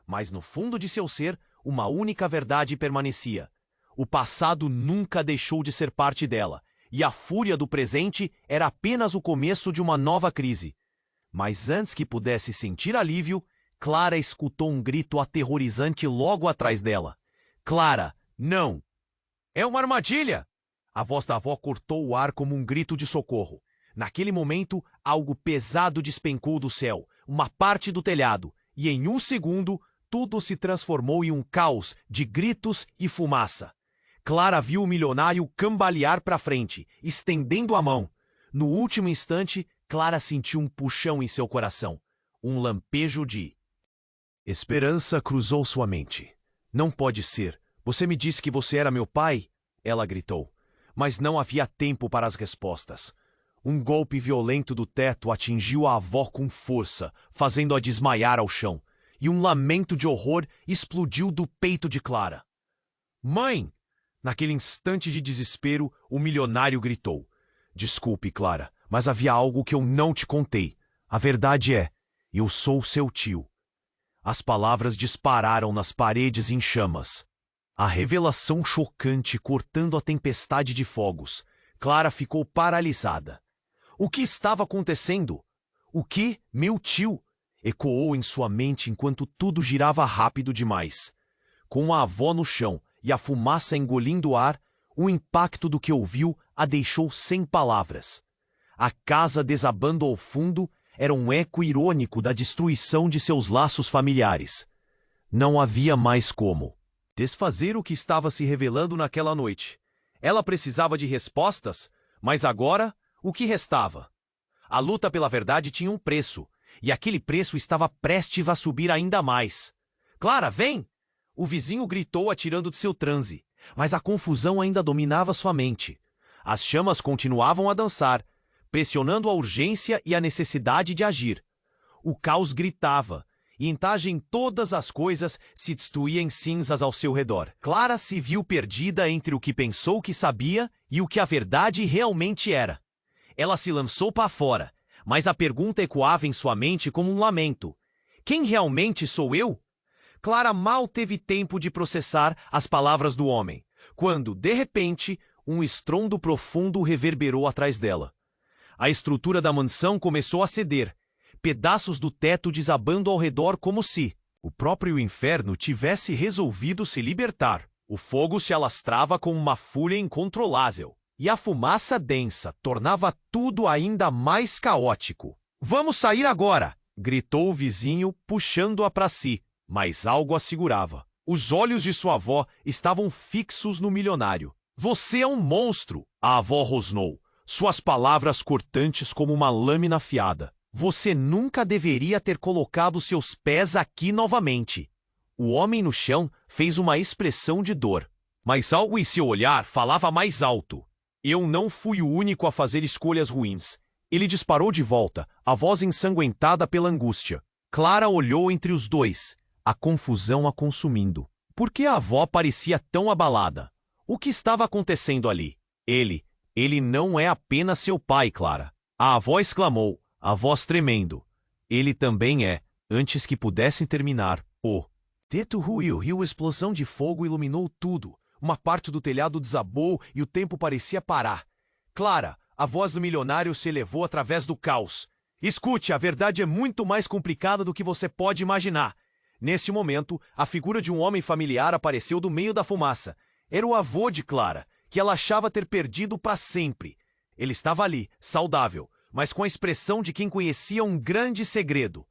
Mas no fundo de seu ser, uma única verdade permanecia. O passado nunca deixou de ser parte dela, e a fúria do presente era apenas o começo de uma nova crise. Mas antes que pudesse sentir alívio, Clara escutou um grito aterrorizante logo atrás dela. Clara, não! É uma armadilha! A voz da avó cortou o ar como um grito de socorro. Naquele momento, algo pesado despencou do céu, uma parte do telhado, e em um segundo, tudo se transformou em um caos de gritos e fumaça. Clara viu o milionário cambalear para frente, estendendo a mão. No último instante, Clara sentiu um puxão em seu coração. Um lampejo de esperança cruzou sua mente. Não pode ser. Você me disse que você era meu pai? Ela gritou. Mas não havia tempo para as respostas. Um golpe violento do teto atingiu a avó com força, fazendo-a desmaiar ao chão. E um lamento de horror explodiu do peito de Clara. Mãe! Naquele instante de desespero, o milionário gritou. Desculpe, Clara, mas havia algo que eu não te contei. A verdade é, eu sou seu tio. As palavras dispararam nas paredes em chamas. A revelação chocante cortando a tempestade de fogos. Clara ficou paralisada. O que estava acontecendo? O que, meu tio? Ecoou em sua mente enquanto tudo girava rápido demais. Com a avó no chão e a fumaça engolindo o ar, o impacto do que ouviu a deixou sem palavras. A casa desabando ao fundo era um eco irônico da destruição de seus laços familiares. Não havia mais como desfazer o que estava se revelando naquela noite. Ela precisava de respostas, mas agora, o que restava? A luta pela verdade tinha um preço, e aquele preço estava prestes a subir ainda mais. Clara, vem! O vizinho gritou atirando de seu transe, mas a confusão ainda dominava sua mente. As chamas continuavam a dançar, pressionando a urgência e a necessidade de agir. O caos gritava, e em todas as coisas se destruía em cinzas ao seu redor. Clara se viu perdida entre o que pensou que sabia e o que a verdade realmente era. Ela se lançou para fora, mas a pergunta ecoava em sua mente como um lamento. Quem realmente sou eu? Clara mal teve tempo de processar as palavras do homem, quando, de repente, um estrondo profundo reverberou atrás dela. A estrutura da mansão começou a ceder, pedaços do teto desabando ao redor como se o próprio inferno tivesse resolvido se libertar. O fogo se alastrava com uma fúria incontrolável, e a fumaça densa tornava tudo ainda mais caótico. "Vamos sair agora!" gritou o vizinho, puxando-a para si. Mas algo a segurava. Os olhos de sua avó estavam fixos no milionário. "Você é um monstro!" a avó rosnou, suas palavras cortantes como uma lâmina afiada. "Você nunca deveria ter colocado seus pés aqui novamente." O homem no chão fez uma expressão de dor, mas algo em seu olhar falava mais alto. "Eu não fui o único a fazer escolhas ruins." Ele disparou de volta, a voz ensanguentada pela angústia. Clara olhou entre os dois, a confusão a consumindo. Por que a avó parecia tão abalada? O que estava acontecendo ali? Ele não é apenas seu pai, Clara. A avó exclamou, a voz tremendo. Ele também é, antes que pudessem terminar. O teto ruiu e a explosão de fogo iluminou tudo. Uma parte do telhado desabou e o tempo parecia parar. Clara, a voz do milionário se elevou através do caos. "Escute, a verdade é muito mais complicada do que você pode imaginar." Neste momento, a figura de um homem familiar apareceu do meio da fumaça. Era o avô de Clara, que ela achava ter perdido para sempre. Ele estava ali, saudável, mas com a expressão de quem conhecia um grande segredo.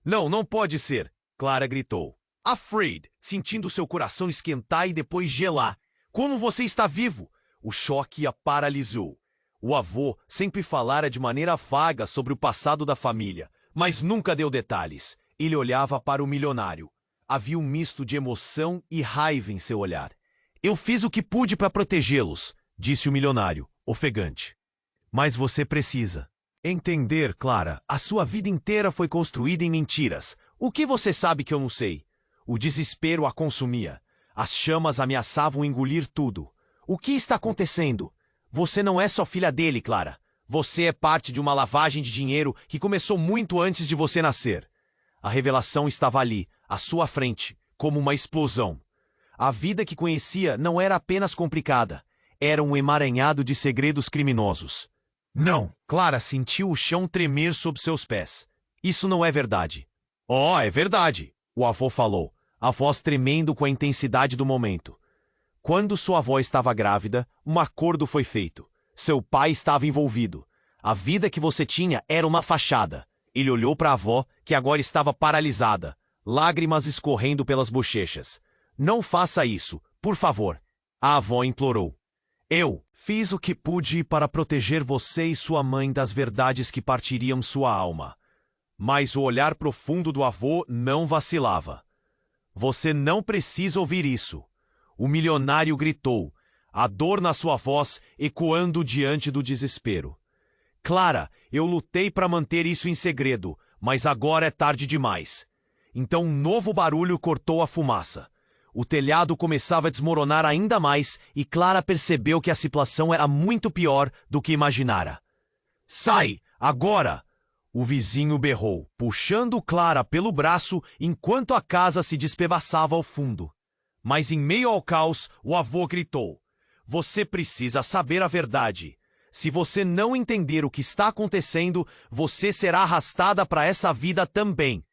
"Não, não pode ser!" Clara gritou. "Afraid", sentindo seu coração esquentar e depois gelar. "Como você está vivo?" O choque a paralisou. O avô sempre falara de maneira vaga sobre o passado da família, mas nunca deu detalhes. Ele olhava para o milionário. Havia um misto de emoção e raiva em seu olhar. "Eu fiz o que pude para protegê-los", disse o milionário, ofegante. "Mas você precisa entender, Clara, a sua vida inteira foi construída em mentiras. O que você sabe que eu não sei?" O desespero a consumia. As chamas ameaçavam engolir tudo. "O que está acontecendo? Você não é só filha dele, Clara. Você é parte de uma lavagem de dinheiro que começou muito antes de você nascer." A revelação estava ali, à sua frente, como uma explosão. A vida que conhecia não era apenas complicada, era um emaranhado de segredos criminosos. Não! Clara sentiu o chão tremer sob seus pés. Isso não é verdade. Oh, é verdade, o avô falou, a voz tremendo com a intensidade do momento. Quando sua avó estava grávida, um acordo foi feito. Seu pai estava envolvido. A vida que você tinha era uma fachada. Ele olhou para a avó, que agora estava paralisada, lágrimas escorrendo pelas bochechas. Não faça isso, por favor. A avó implorou. Eu fiz o que pude para proteger você e sua mãe das verdades que partiriam sua alma. Mas o olhar profundo do avô não vacilava. Você não precisa ouvir isso. O milionário gritou, a dor na sua voz ecoando diante do desespero. Clara, eu lutei para manter isso em segredo, mas agora é tarde demais. Então um novo barulho cortou a fumaça. O telhado começava a desmoronar ainda mais e Clara percebeu que a situação era muito pior do que imaginara. Sai, agora! O vizinho berrou, puxando Clara pelo braço enquanto a casa se despedaçava ao fundo. Mas em meio ao caos, o avô gritou. Você precisa saber a verdade. Se você não entender o que está acontecendo, você será arrastada para essa vida também.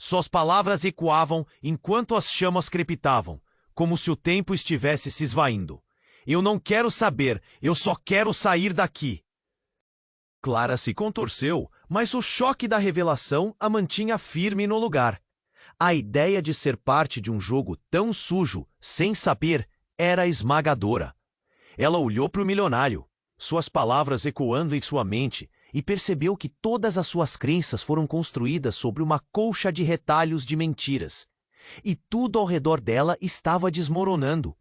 Suas palavras ecoavam enquanto as chamas crepitavam, como se o tempo estivesse se esvaindo. Eu não quero saber, eu só quero sair daqui. Clara se contorceu, mas o choque da revelação a mantinha firme no lugar. A ideia de ser parte de um jogo tão sujo, sem saber, era esmagadora. Ela olhou para o milionário, suas palavras ecoando em sua mente, e percebeu que todas as suas crenças foram construídas sobre uma colcha de retalhos de mentiras. E tudo ao redor dela estava desmoronando.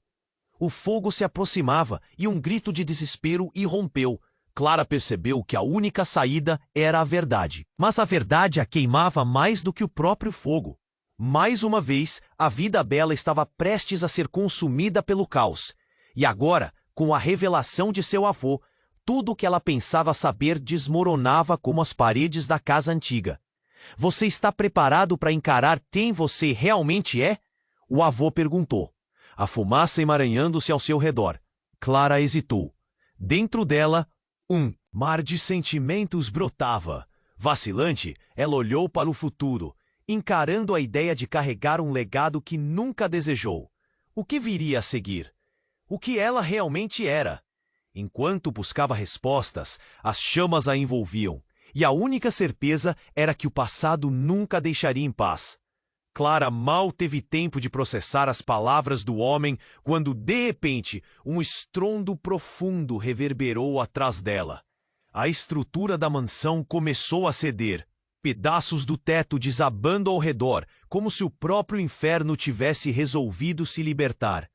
O fogo se aproximava e um grito de desespero irrompeu. Clara percebeu que a única saída era a verdade. Mas a verdade a queimava mais do que o próprio fogo. Mais uma vez, a vida bela estava prestes a ser consumida pelo caos. E agora, com a revelação de seu avô, tudo o que ela pensava saber desmoronava como as paredes da casa antiga. Você está preparado para encarar quem você realmente é? O avô perguntou, a fumaça emaranhando-se ao seu redor. Clara hesitou. Dentro dela, um mar de sentimentos brotava. Vacilante, ela olhou para o futuro, encarando a ideia de carregar um legado que nunca desejou. O que viria a seguir? O que ela realmente era? Enquanto buscava respostas, as chamas a envolviam, e a única certeza era que o passado nunca a deixaria em paz. Clara mal teve tempo de processar as palavras do homem quando, de repente, um estrondo profundo reverberou atrás dela. A estrutura da mansão começou a ceder, pedaços do teto desabando ao redor, como se o próprio inferno tivesse resolvido se libertar.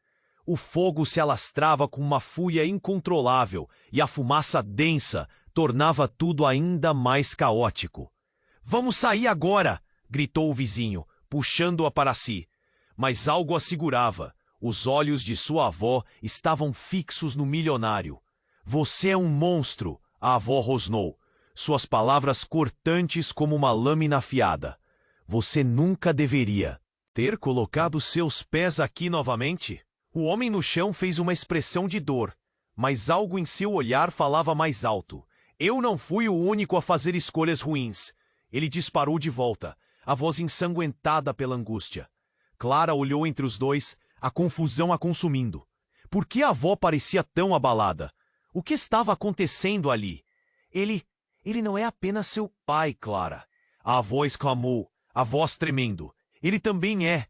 O fogo se alastrava com uma fúria incontrolável e a fumaça densa tornava tudo ainda mais caótico. Vamos sair agora! Gritou o vizinho, puxando-a para si. Mas algo a segurava. Os olhos de sua avó estavam fixos no milionário. Você é um monstro, a avó rosnou, suas palavras cortantes como uma lâmina afiada. Você nunca deveria ter colocado seus pés aqui novamente. O homem no chão fez uma expressão de dor, mas algo em seu olhar falava mais alto. Eu não fui o único a fazer escolhas ruins. Ele disparou de volta, a voz ensanguentada pela angústia. Clara olhou entre os dois, a confusão a consumindo. Por que a avó parecia tão abalada? O que estava acontecendo ali? Ele não é apenas seu pai, Clara. A avó exclamou, a voz tremendo. Ele também é.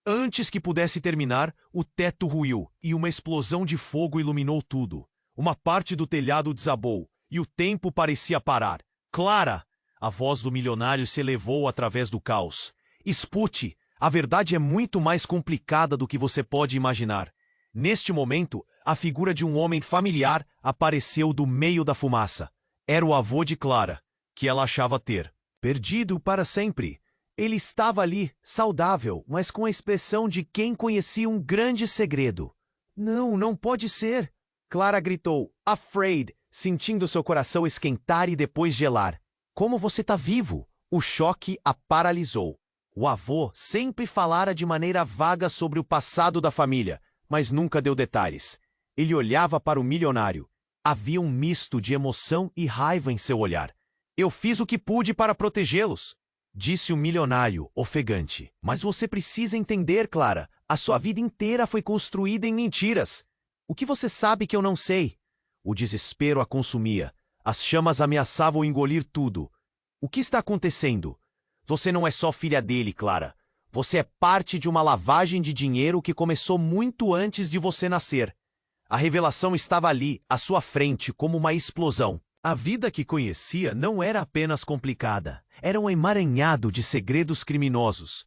Antes que pudesse terminar, o teto ruiu e uma explosão de fogo iluminou tudo. Uma parte do telhado desabou e o tempo parecia parar. Clara! A voz do milionário se elevou através do caos. Escute, a verdade é muito mais complicada do que você pode imaginar. Neste momento, a figura de um homem familiar apareceu do meio da fumaça. Era o avô de Clara, que ela achava ter perdido para sempre. Ele estava ali, saudável, mas com a expressão de quem conhecia um grande segredo. Não, não pode ser! Clara gritou, afraid, sentindo seu coração esquentar e depois gelar. Como você está vivo? O choque a paralisou. O avô sempre falara de maneira vaga sobre o passado da família, mas nunca deu detalhes. Ele olhava para o milionário. Havia um misto de emoção e raiva em seu olhar. Eu fiz o que pude para protegê-los, disse o milionário, ofegante. Mas você precisa entender, Clara. A sua vida inteira foi construída em mentiras. O que você sabe que eu não sei? O desespero a consumia. As chamas ameaçavam engolir tudo. O que está acontecendo? Você não é só filha dele, Clara. Você é parte de uma lavagem de dinheiro que começou muito antes de você nascer. A revelação estava ali, à sua frente, como uma explosão. A vida que conhecia não era apenas complicada. Era um emaranhado de segredos criminosos.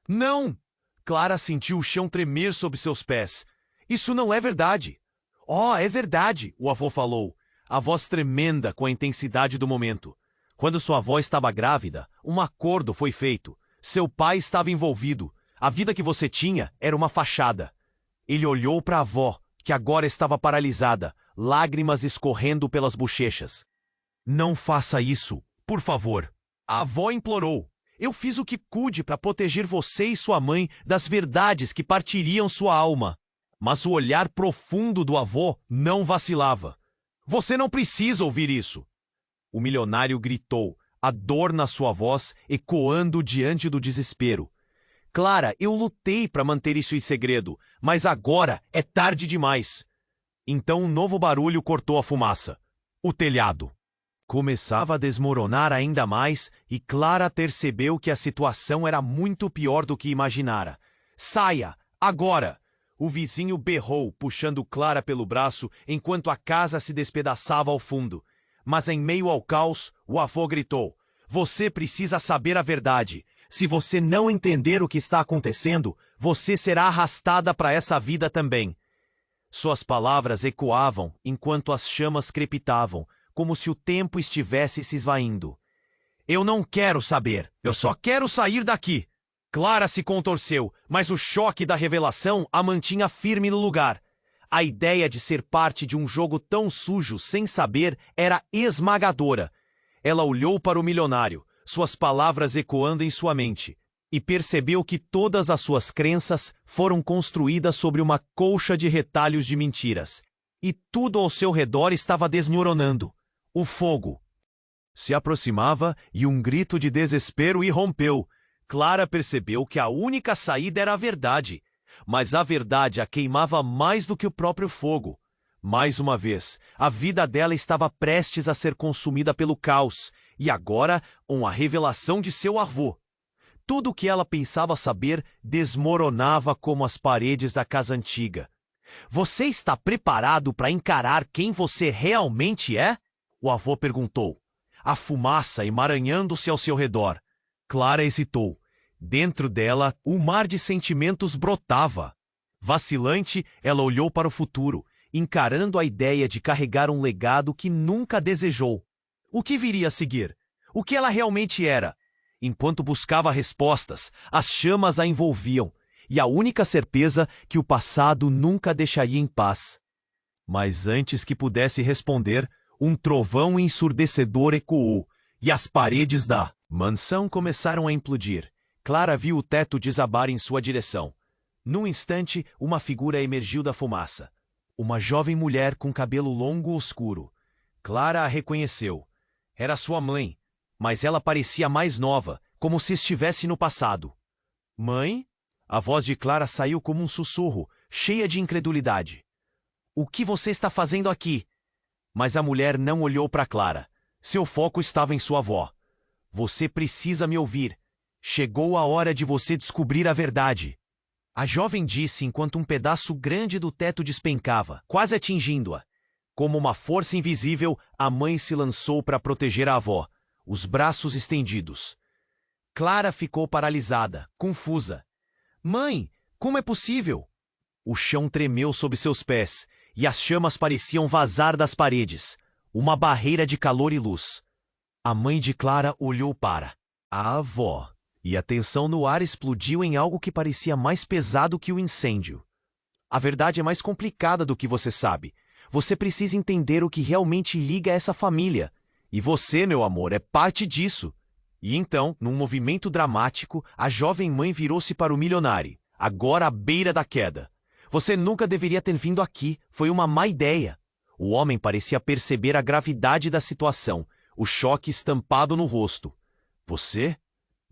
Não! Clara sentiu o chão tremer sob seus pés. Isso não é verdade. Oh, é verdade, o avô falou, a voz tremenda com a intensidade do momento. Quando sua avó estava grávida, um acordo foi feito. Seu pai estava envolvido. A vida que você tinha era uma fachada. Ele olhou para a avó, que agora estava paralisada, lágrimas escorrendo pelas bochechas. Não faça isso, por favor. A avó implorou. Eu fiz o que pude para proteger você e sua mãe das verdades que partiriam sua alma. Mas o olhar profundo do avô não vacilava. Você não precisa ouvir isso. O milionário gritou, a dor na sua voz ecoando diante do desespero. Clara, eu lutei para manter isso em segredo, mas agora é tarde demais. Então um novo barulho cortou a fumaça. O telhado começava a desmoronar ainda mais e Clara percebeu que a situação era muito pior do que imaginara. Saia, agora! O vizinho berrou, puxando Clara pelo braço enquanto a casa se despedaçava ao fundo. Mas em meio ao caos, o avô gritou: Você precisa saber a verdade. Se você não entender o que está acontecendo, você será arrastada para essa vida também. Suas palavras ecoavam enquanto as chamas crepitavam, como se o tempo estivesse se esvaindo. Eu não quero saber. Eu só quero sair daqui. Clara se contorceu, mas o choque da revelação a mantinha firme no lugar. A ideia de ser parte de um jogo tão sujo sem saber era esmagadora. Ela olhou para o milionário, suas palavras ecoando em sua mente, e percebeu que todas as suas crenças foram construídas sobre uma colcha de retalhos de mentiras. E tudo ao seu redor estava desmoronando. O fogo se aproximava e um grito de desespero irrompeu. Clara percebeu que a única saída era a verdade. Mas a verdade a queimava mais do que o próprio fogo. Mais uma vez, a vida dela estava prestes a ser consumida pelo caos, e agora, com a revelação de seu avô. Tudo o que ela pensava saber desmoronava como as paredes da casa antiga. Você está preparado para encarar quem você realmente é? O avô perguntou, a fumaça emaranhando-se ao seu redor. Clara hesitou. Dentro dela, um mar de sentimentos brotava. Vacilante, ela olhou para o futuro, encarando a ideia de carregar um legado que nunca desejou. O que viria a seguir? O que ela realmente era? Enquanto buscava respostas, as chamas a envolviam, e a única certeza que o passado nunca deixaria em paz. Mas antes que pudesse responder, um trovão ensurdecedor ecoou, e as paredes da mansão começaram a implodir. Clara viu o teto desabar em sua direção. Num instante, uma figura emergiu da fumaça. Uma jovem mulher com cabelo longo oscuro. Clara a reconheceu. Era sua mãe, mas ela parecia mais nova, como se estivesse no passado. Mãe? A voz de Clara saiu como um sussurro, cheia de incredulidade. O que você está fazendo aqui? Mas a mulher não olhou para Clara. Seu foco estava em sua avó. Você precisa me ouvir. Chegou a hora de você descobrir a verdade. A jovem disse enquanto um pedaço grande do teto despencava, quase atingindo-a. Como uma força invisível, a mãe se lançou para proteger a avó, os braços estendidos. Clara ficou paralisada, confusa. Mãe, como é possível? O chão tremeu sob seus pés, e as chamas pareciam vazar das paredes, uma barreira de calor e luz. A mãe de Clara olhou para a avó. E a tensão no ar explodiu em algo que parecia mais pesado que o incêndio. A verdade é mais complicada do que você sabe. Você precisa entender o que realmente liga essa família. E você, meu amor, é parte disso. E então, num movimento dramático, a jovem mãe virou-se para o milionário, agora à beira da queda. Você nunca deveria ter vindo aqui, foi uma má ideia. O homem parecia perceber a gravidade da situação, o choque estampado no rosto. Você?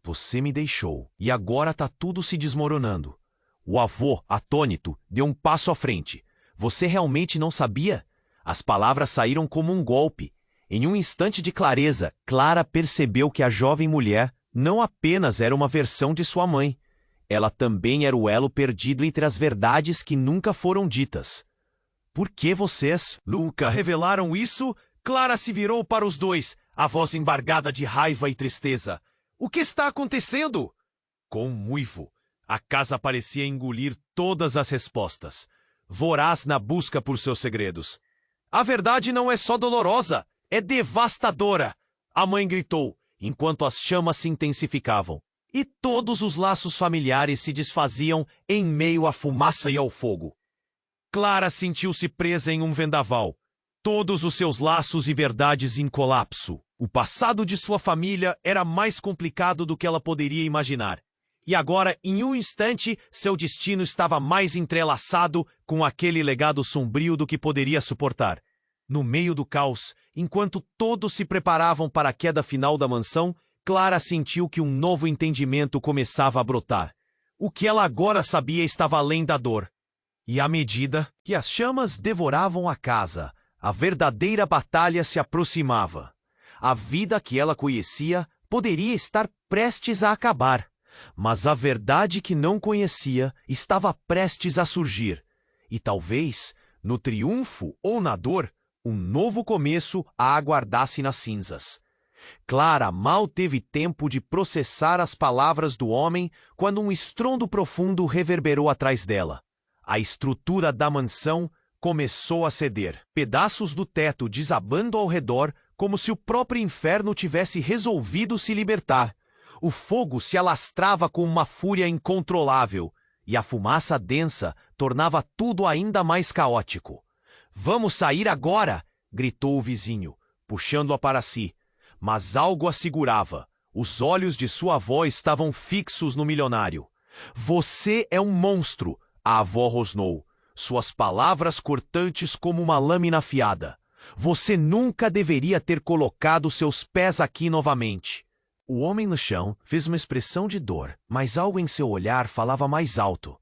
Você me deixou, e agora tá tudo se desmoronando. O avô, atônito, deu um passo à frente. Você realmente não sabia? As palavras saíram como um golpe. Em um instante de clareza, Clara percebeu que a jovem mulher não apenas era uma versão de sua mãe. Ela também era o elo perdido entre as verdades que nunca foram ditas. Por que vocês nunca revelaram isso? Clara se virou para os dois, a voz embargada de raiva e tristeza. O que está acontecendo? Com um uivo, a casa parecia engolir todas as respostas, voraz na busca por seus segredos. A verdade não é só dolorosa, é devastadora, a mãe gritou, enquanto as chamas se intensificavam. E todos os laços familiares se desfaziam em meio à fumaça e ao fogo. Clara sentiu-se presa em um vendaval. Todos os seus laços e verdades em colapso. O passado de sua família era mais complicado do que ela poderia imaginar. E agora, em um instante, seu destino estava mais entrelaçado com aquele legado sombrio do que poderia suportar. No meio do caos, enquanto todos se preparavam para a queda final da mansão, Clara sentiu que um novo entendimento começava a brotar. O que ela agora sabia estava além da dor. E à medida que as chamas devoravam a casa, a verdadeira batalha se aproximava. A vida que ela conhecia poderia estar prestes a acabar, mas a verdade que não conhecia estava prestes a surgir. E talvez, no triunfo ou na dor, um novo começo a aguardasse nas cinzas. Clara mal teve tempo de processar as palavras do homem quando um estrondo profundo reverberou atrás dela. A estrutura da mansão começou a ceder, pedaços do teto desabando ao redor como se o próprio inferno tivesse resolvido se libertar. O fogo se alastrava com uma fúria incontrolável, e a fumaça densa tornava tudo ainda mais caótico. "Vamos sair agora!" gritou o vizinho, puxando-a para si. Mas algo a segurava. Os olhos de sua avó estavam fixos no milionário. "Você é um monstro!" A avó rosnou, suas palavras cortantes como uma lâmina afiada. "Você nunca deveria ter colocado seus pés aqui novamente." O homem no chão fez uma expressão de dor, mas algo em seu olhar falava mais alto.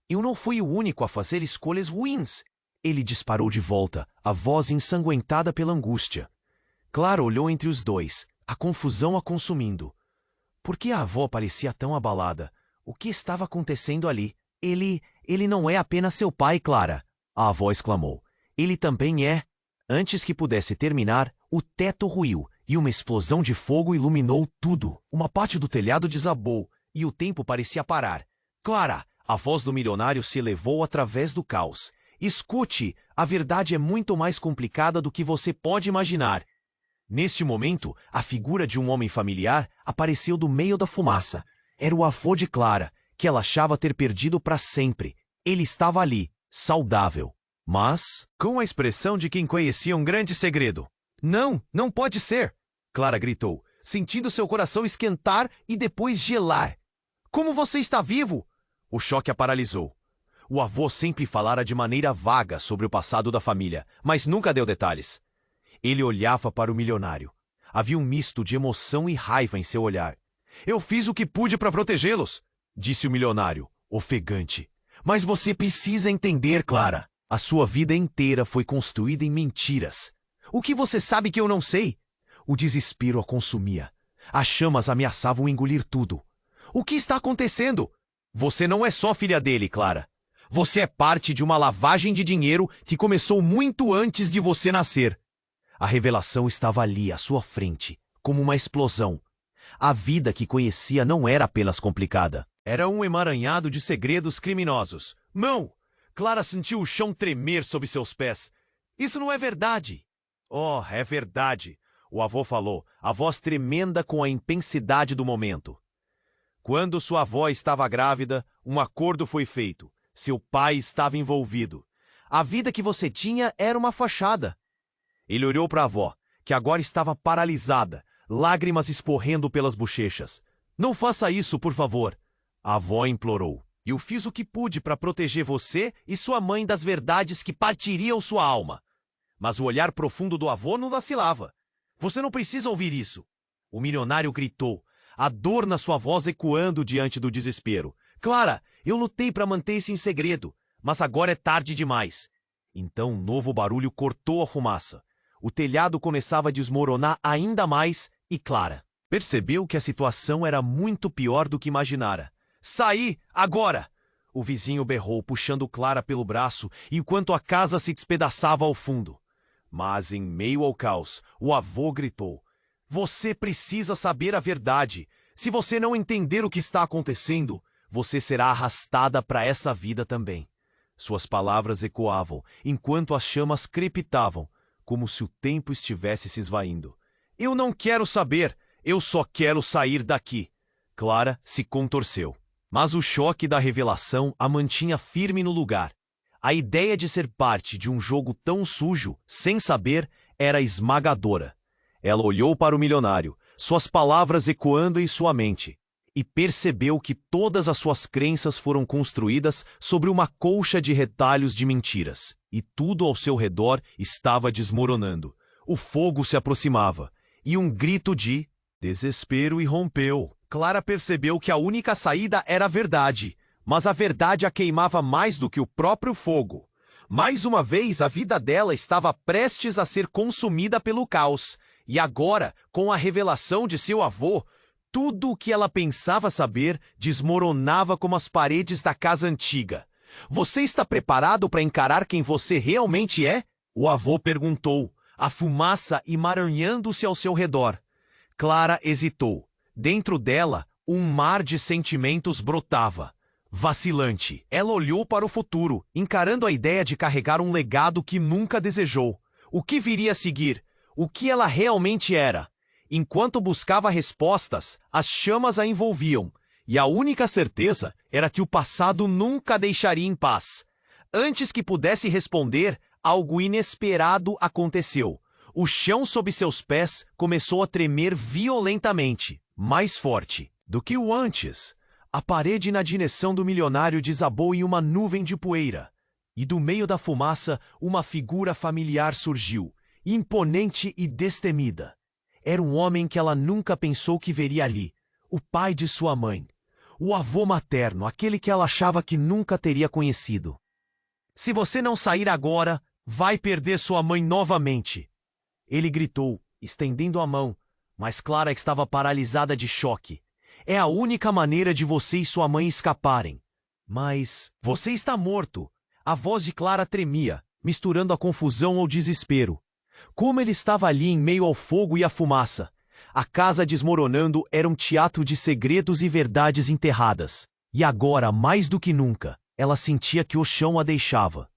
"Eu não fui o único a fazer escolhas ruins." Ele disparou de volta, a voz ensanguentada pela angústia. Clara olhou entre os dois, a confusão a consumindo. Por que a avó parecia tão abalada? O que estava acontecendo ali? Ele não é apenas seu pai, Clara, a avó exclamou. Ele também é. Antes que pudesse terminar, o teto ruiu e uma explosão de fogo iluminou tudo. Uma parte do telhado desabou e o tempo parecia parar. "Clara!" A voz do milionário se elevou através do caos. "Escute, a verdade é muito mais complicada do que você pode imaginar." Neste momento, a figura de um homem familiar apareceu do meio da fumaça. Era o avô de Clara, que ela achava ter perdido para sempre. Ele estava ali, saudável, mas com a expressão de quem conhecia um grande segredo. "Não, não pode ser!" Clara gritou, sentindo seu coração esquentar e depois gelar. "Como você está vivo?" O choque a paralisou. O avô sempre falara de maneira vaga sobre o passado da família, mas nunca deu detalhes. Ele olhava para o milionário. Havia um misto de emoção e raiva em seu olhar. "Eu fiz o que pude para protegê-los", disse o milionário, ofegante. "Mas você precisa entender, Clara. A sua vida inteira foi construída em mentiras. O que você sabe que eu não sei?" O desespero a consumia. As chamas ameaçavam engolir tudo. "O que está acontecendo?" "Você não é só filha dele, Clara. Você é parte de uma lavagem de dinheiro que começou muito antes de você nascer." A revelação estava ali, à sua frente, como uma explosão. A vida que conhecia não era apenas complicada. Era um emaranhado de segredos criminosos. "Não!" Clara sentiu o chão tremer sob seus pés. "Isso não é verdade." "Oh, é verdade," o avô falou, a voz tremenda com a intensidade do momento. "Quando sua avó estava grávida, um acordo foi feito. Seu pai estava envolvido. A vida que você tinha era uma fachada." Ele olhou para a avó, que agora estava paralisada, lágrimas escorrendo pelas bochechas. Não faça isso, por favor. A avó implorou. Eu fiz o que pude para proteger você e sua mãe das verdades que partiriam sua alma. Mas o olhar profundo do avô não vacilava. Você não precisa ouvir isso. O milionário gritou, a dor na sua voz ecoando diante do desespero. Clara, eu lutei para manter isso em segredo, mas agora é tarde demais. Então um novo barulho cortou a fumaça. O telhado começava a desmoronar ainda mais e Clara percebeu que a situação era muito pior do que imaginara. Saí, agora! O vizinho berrou, puxando Clara pelo braço, enquanto a casa se despedaçava ao fundo. Mas, em meio ao caos, o avô gritou. Você precisa saber a verdade. Se você não entender o que está acontecendo, você será arrastada para essa vida também. Suas palavras ecoavam, enquanto as chamas crepitavam, como se o tempo estivesse se esvaindo. Eu não quero saber, eu só quero sair daqui. Clara se contorceu. Mas o choque da revelação a mantinha firme no lugar. A ideia de ser parte de um jogo tão sujo, sem saber, era esmagadora. Ela olhou para o milionário, suas palavras ecoando em sua mente, e percebeu que todas as suas crenças foram construídas sobre uma colcha de retalhos de mentiras, e tudo ao seu redor estava desmoronando. O fogo se aproximava, e um grito de desespero irrompeu. Clara percebeu que a única saída era a verdade, mas a verdade a queimava mais do que o próprio fogo. Mais uma vez, a vida dela estava prestes a ser consumida pelo caos. E agora, com a revelação de seu avô, tudo o que ela pensava saber desmoronava como as paredes da casa antiga. Você está preparado para encarar quem você realmente é? O avô perguntou, a fumaça emaranhando-se ao seu redor. Clara hesitou. Dentro dela, um mar de sentimentos brotava. Vacilante, ela olhou para o futuro, encarando a ideia de carregar um legado que nunca desejou. O que viria a seguir? O que ela realmente era? Enquanto buscava respostas, as chamas a envolviam, e a única certeza era que o passado nunca a deixaria em paz. Antes que pudesse responder, algo inesperado aconteceu. O chão sob seus pés começou a tremer violentamente, mais forte do que o antes. A parede na direção do milionário desabou em uma nuvem de poeira, e do meio da fumaça uma figura familiar surgiu, imponente e destemida. Era um homem que ela nunca pensou que veria ali, o pai de sua mãe, o avô materno, aquele que ela achava que nunca teria conhecido. Se você não sair agora, vai perder sua mãe novamente. Ele gritou, estendendo a mão, mas Clara estava paralisada de choque. É a única maneira de você e sua mãe escaparem. Mas você está morto. A voz de Clara tremia, misturando a confusão ao desespero. Como ele estava ali em meio ao fogo e à fumaça. A casa desmoronando era um teatro de segredos e verdades enterradas. E agora, mais do que nunca, ela sentia que o chão a deixava.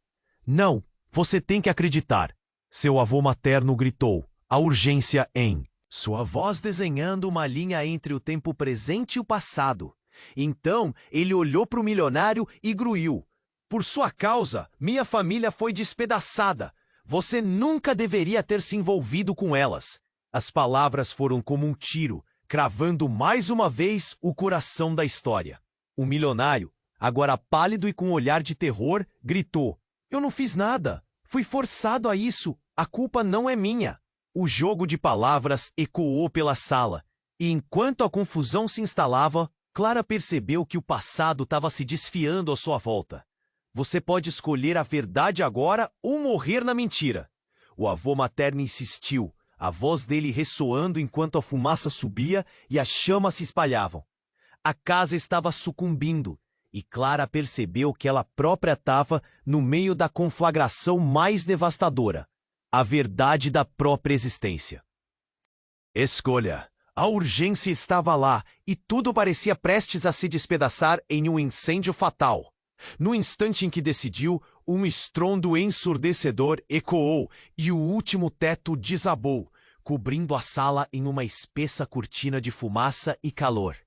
Não, você tem que acreditar. Seu avô materno gritou, a urgência em sua voz desenhando uma linha entre o tempo presente e o passado. Então, ele olhou para o milionário e gruiu. Por sua causa, minha família foi despedaçada. Você nunca deveria ter se envolvido com elas. As palavras foram como um tiro, cravando mais uma vez o coração da história. O milionário, agora pálido e com um olhar de terror, gritou. Eu não fiz nada. Fui forçado a isso. A culpa não é minha. O jogo de palavras ecoou pela sala, e enquanto a confusão se instalava, Clara percebeu que o passado estava se desfiando à sua volta. Você pode escolher a verdade agora ou morrer na mentira. O avô materno insistiu, a voz dele ressoando enquanto a fumaça subia e as chamas se espalhavam. A casa estava sucumbindo, e Clara percebeu que ela própria estava no meio da conflagração mais devastadora. A verdade da própria existência. Escolha. A urgência estava lá e tudo parecia prestes a se despedaçar em um incêndio fatal. No instante em que decidiu, um estrondo ensurdecedor ecoou e o último teto desabou, cobrindo a sala em uma espessa cortina de fumaça e calor.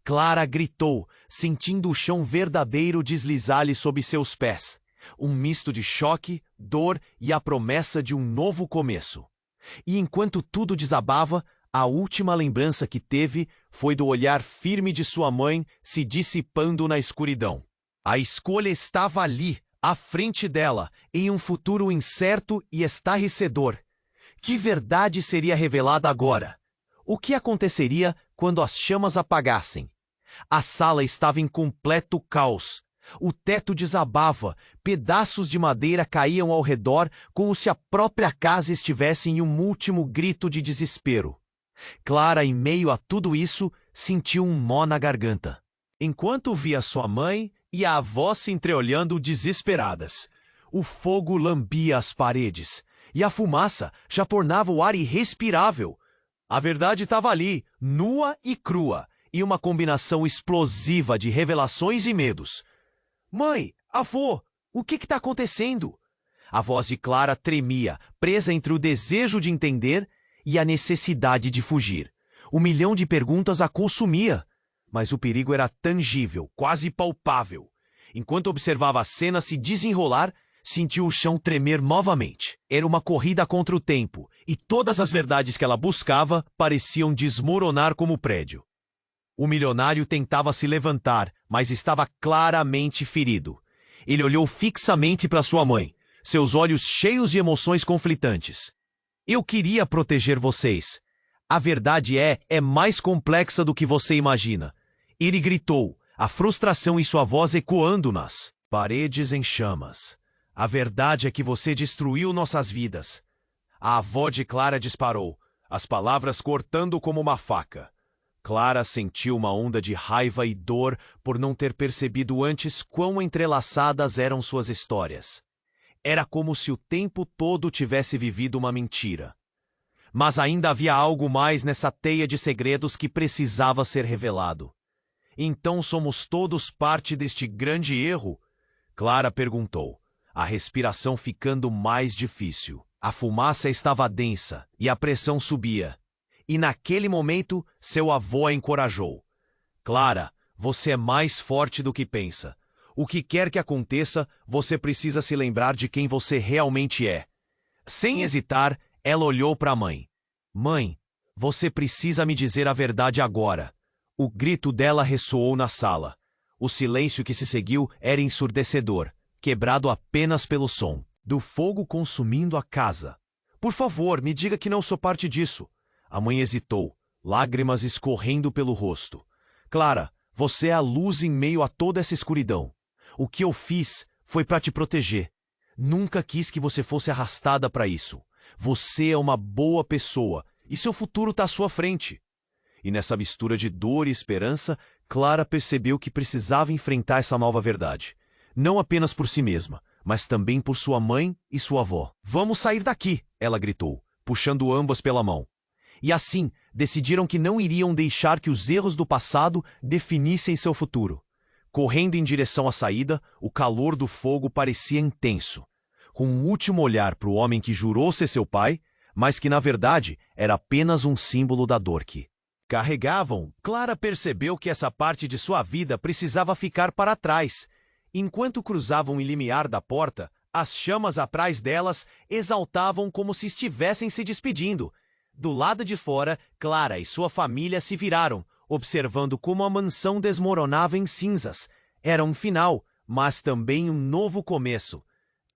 Clara gritou, sentindo o chão verdadeiro deslizar-lhe sob seus pés. Um misto de choque, dor e a promessa de um novo começo. E enquanto tudo desabava, A última lembrança que teve foi do olhar firme de sua mãe se dissipando na escuridão. A escolha estava ali, à frente dela, em um futuro incerto e estarrecedor. Que verdade seria revelada agora? O que aconteceria quando as chamas apagassem? A sala estava em completo caos. O teto desabava, pedaços de madeira caíam ao redor como se a própria casa estivesse em um último grito de desespero. Clara, em meio a tudo isso, sentiu um nó na garganta, enquanto via sua mãe e a avó se entreolhando desesperadas. O fogo lambia as paredes, e a fumaça já tornava o ar irrespirável. A verdade estava ali, nua e crua, e uma combinação explosiva de revelações e medos. Mãe, avô, o que está acontecendo? A voz de Clara tremia, presa entre o desejo de entender e a necessidade de fugir. 1 milhão de perguntas a consumia, mas o perigo era tangível, quase palpável. Enquanto observava a cena se desenrolar, sentiu o chão tremer novamente. Era uma corrida contra o tempo, e todas as verdades que ela buscava pareciam desmoronar como o prédio. O milionário tentava se levantar, mas estava claramente ferido. Ele olhou fixamente para sua mãe, seus olhos cheios de emoções conflitantes. Eu queria proteger vocês. A verdade é mais complexa do que você imagina. Ele gritou, a frustração em sua voz ecoando nas paredes em chamas. A verdade é que você destruiu nossas vidas. A avó de Clara disparou, as palavras cortando como uma faca. Clara sentiu uma onda de raiva e dor por não ter percebido antes quão entrelaçadas eram suas histórias. Era como se o tempo todo tivesse vivido uma mentira. Mas ainda havia algo mais nessa teia de segredos que precisava ser revelado. Então somos todos parte deste grande erro? Clara perguntou, a respiração ficando mais difícil. A fumaça estava densa e a pressão subia. E naquele momento, seu avô a encorajou. Clara, você é mais forte do que pensa. O que quer que aconteça, você precisa se lembrar de quem você realmente é. Sem hesitar, ela olhou para a mãe. Mãe, você precisa me dizer a verdade agora. O grito dela ressoou na sala. O silêncio que se seguiu era ensurdecedor, quebrado apenas pelo som do fogo consumindo a casa. Por favor, me diga que não sou parte disso. A mãe hesitou, lágrimas escorrendo pelo rosto. Clara, você é a luz em meio a toda essa escuridão. O que eu fiz foi para te proteger. Nunca quis que você fosse arrastada para isso. Você é uma boa pessoa e seu futuro está à sua frente. E nessa mistura de dor e esperança, Clara percebeu que precisava enfrentar essa nova verdade. Não apenas por si mesma, mas também por sua mãe e sua avó. Vamos sair daqui, ela gritou, puxando ambas pela mão. E assim, decidiram que não iriam deixar que os erros do passado definissem seu futuro. Correndo em direção à saída, o calor do fogo parecia intenso. Com um último olhar para o homem que jurou ser seu pai, mas que na verdade era apenas um símbolo da dor que carregavam, Clara percebeu que essa parte de sua vida precisava ficar para trás. Enquanto cruzavam o limiar da porta, as chamas atrás delas exaltavam como se estivessem se despedindo. Do lado de fora, Clara e sua família se viraram, observando como a mansão desmoronava em cinzas. Era um final, mas também um novo começo.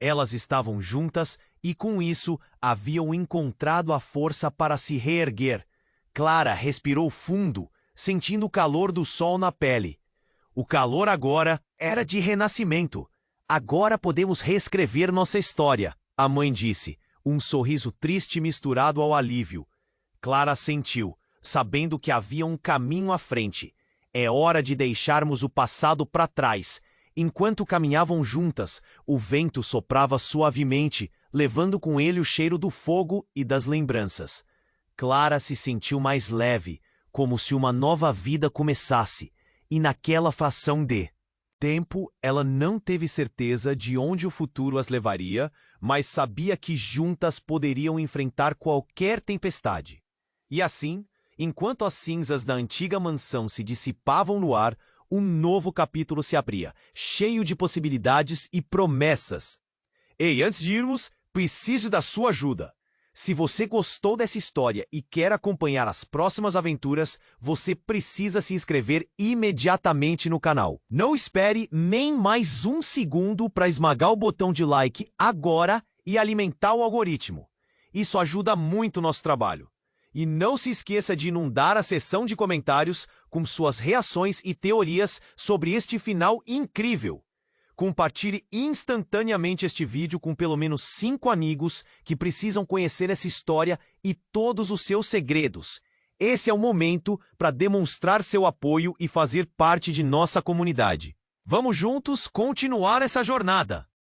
Elas estavam juntas e, com isso, haviam encontrado a força para se reerguer. Clara respirou fundo, sentindo o calor do sol na pele. O calor agora era de renascimento. Agora podemos reescrever nossa história, a mãe disse, um sorriso triste misturado ao alívio. Clara sentiu, sabendo que havia um caminho à frente. É hora de deixarmos o passado para trás. Enquanto caminhavam juntas, o vento soprava suavemente, levando com ele o cheiro do fogo e das lembranças. Clara se sentiu mais leve, como se uma nova vida começasse, e naquela fração de tempo ela não teve certeza de onde o futuro as levaria, mas sabia que juntas poderiam enfrentar qualquer tempestade. E assim, enquanto as cinzas da antiga mansão se dissipavam no ar, um novo capítulo se abria, cheio de possibilidades e promessas. Ei, antes de irmos, preciso da sua ajuda. Se você gostou dessa história e quer acompanhar as próximas aventuras, você precisa se inscrever imediatamente no canal. Não espere nem mais um segundo para esmagar o botão de like agora e alimentar o algoritmo. Isso ajuda muito o nosso trabalho. E não se esqueça de inundar a seção de comentários com suas reações e teorias sobre este final incrível. Compartilhe instantaneamente este vídeo com pelo menos 5 amigos que precisam conhecer essa história e todos os seus segredos. Esse é o momento para demonstrar seu apoio e fazer parte de nossa comunidade. Vamos juntos continuar essa jornada!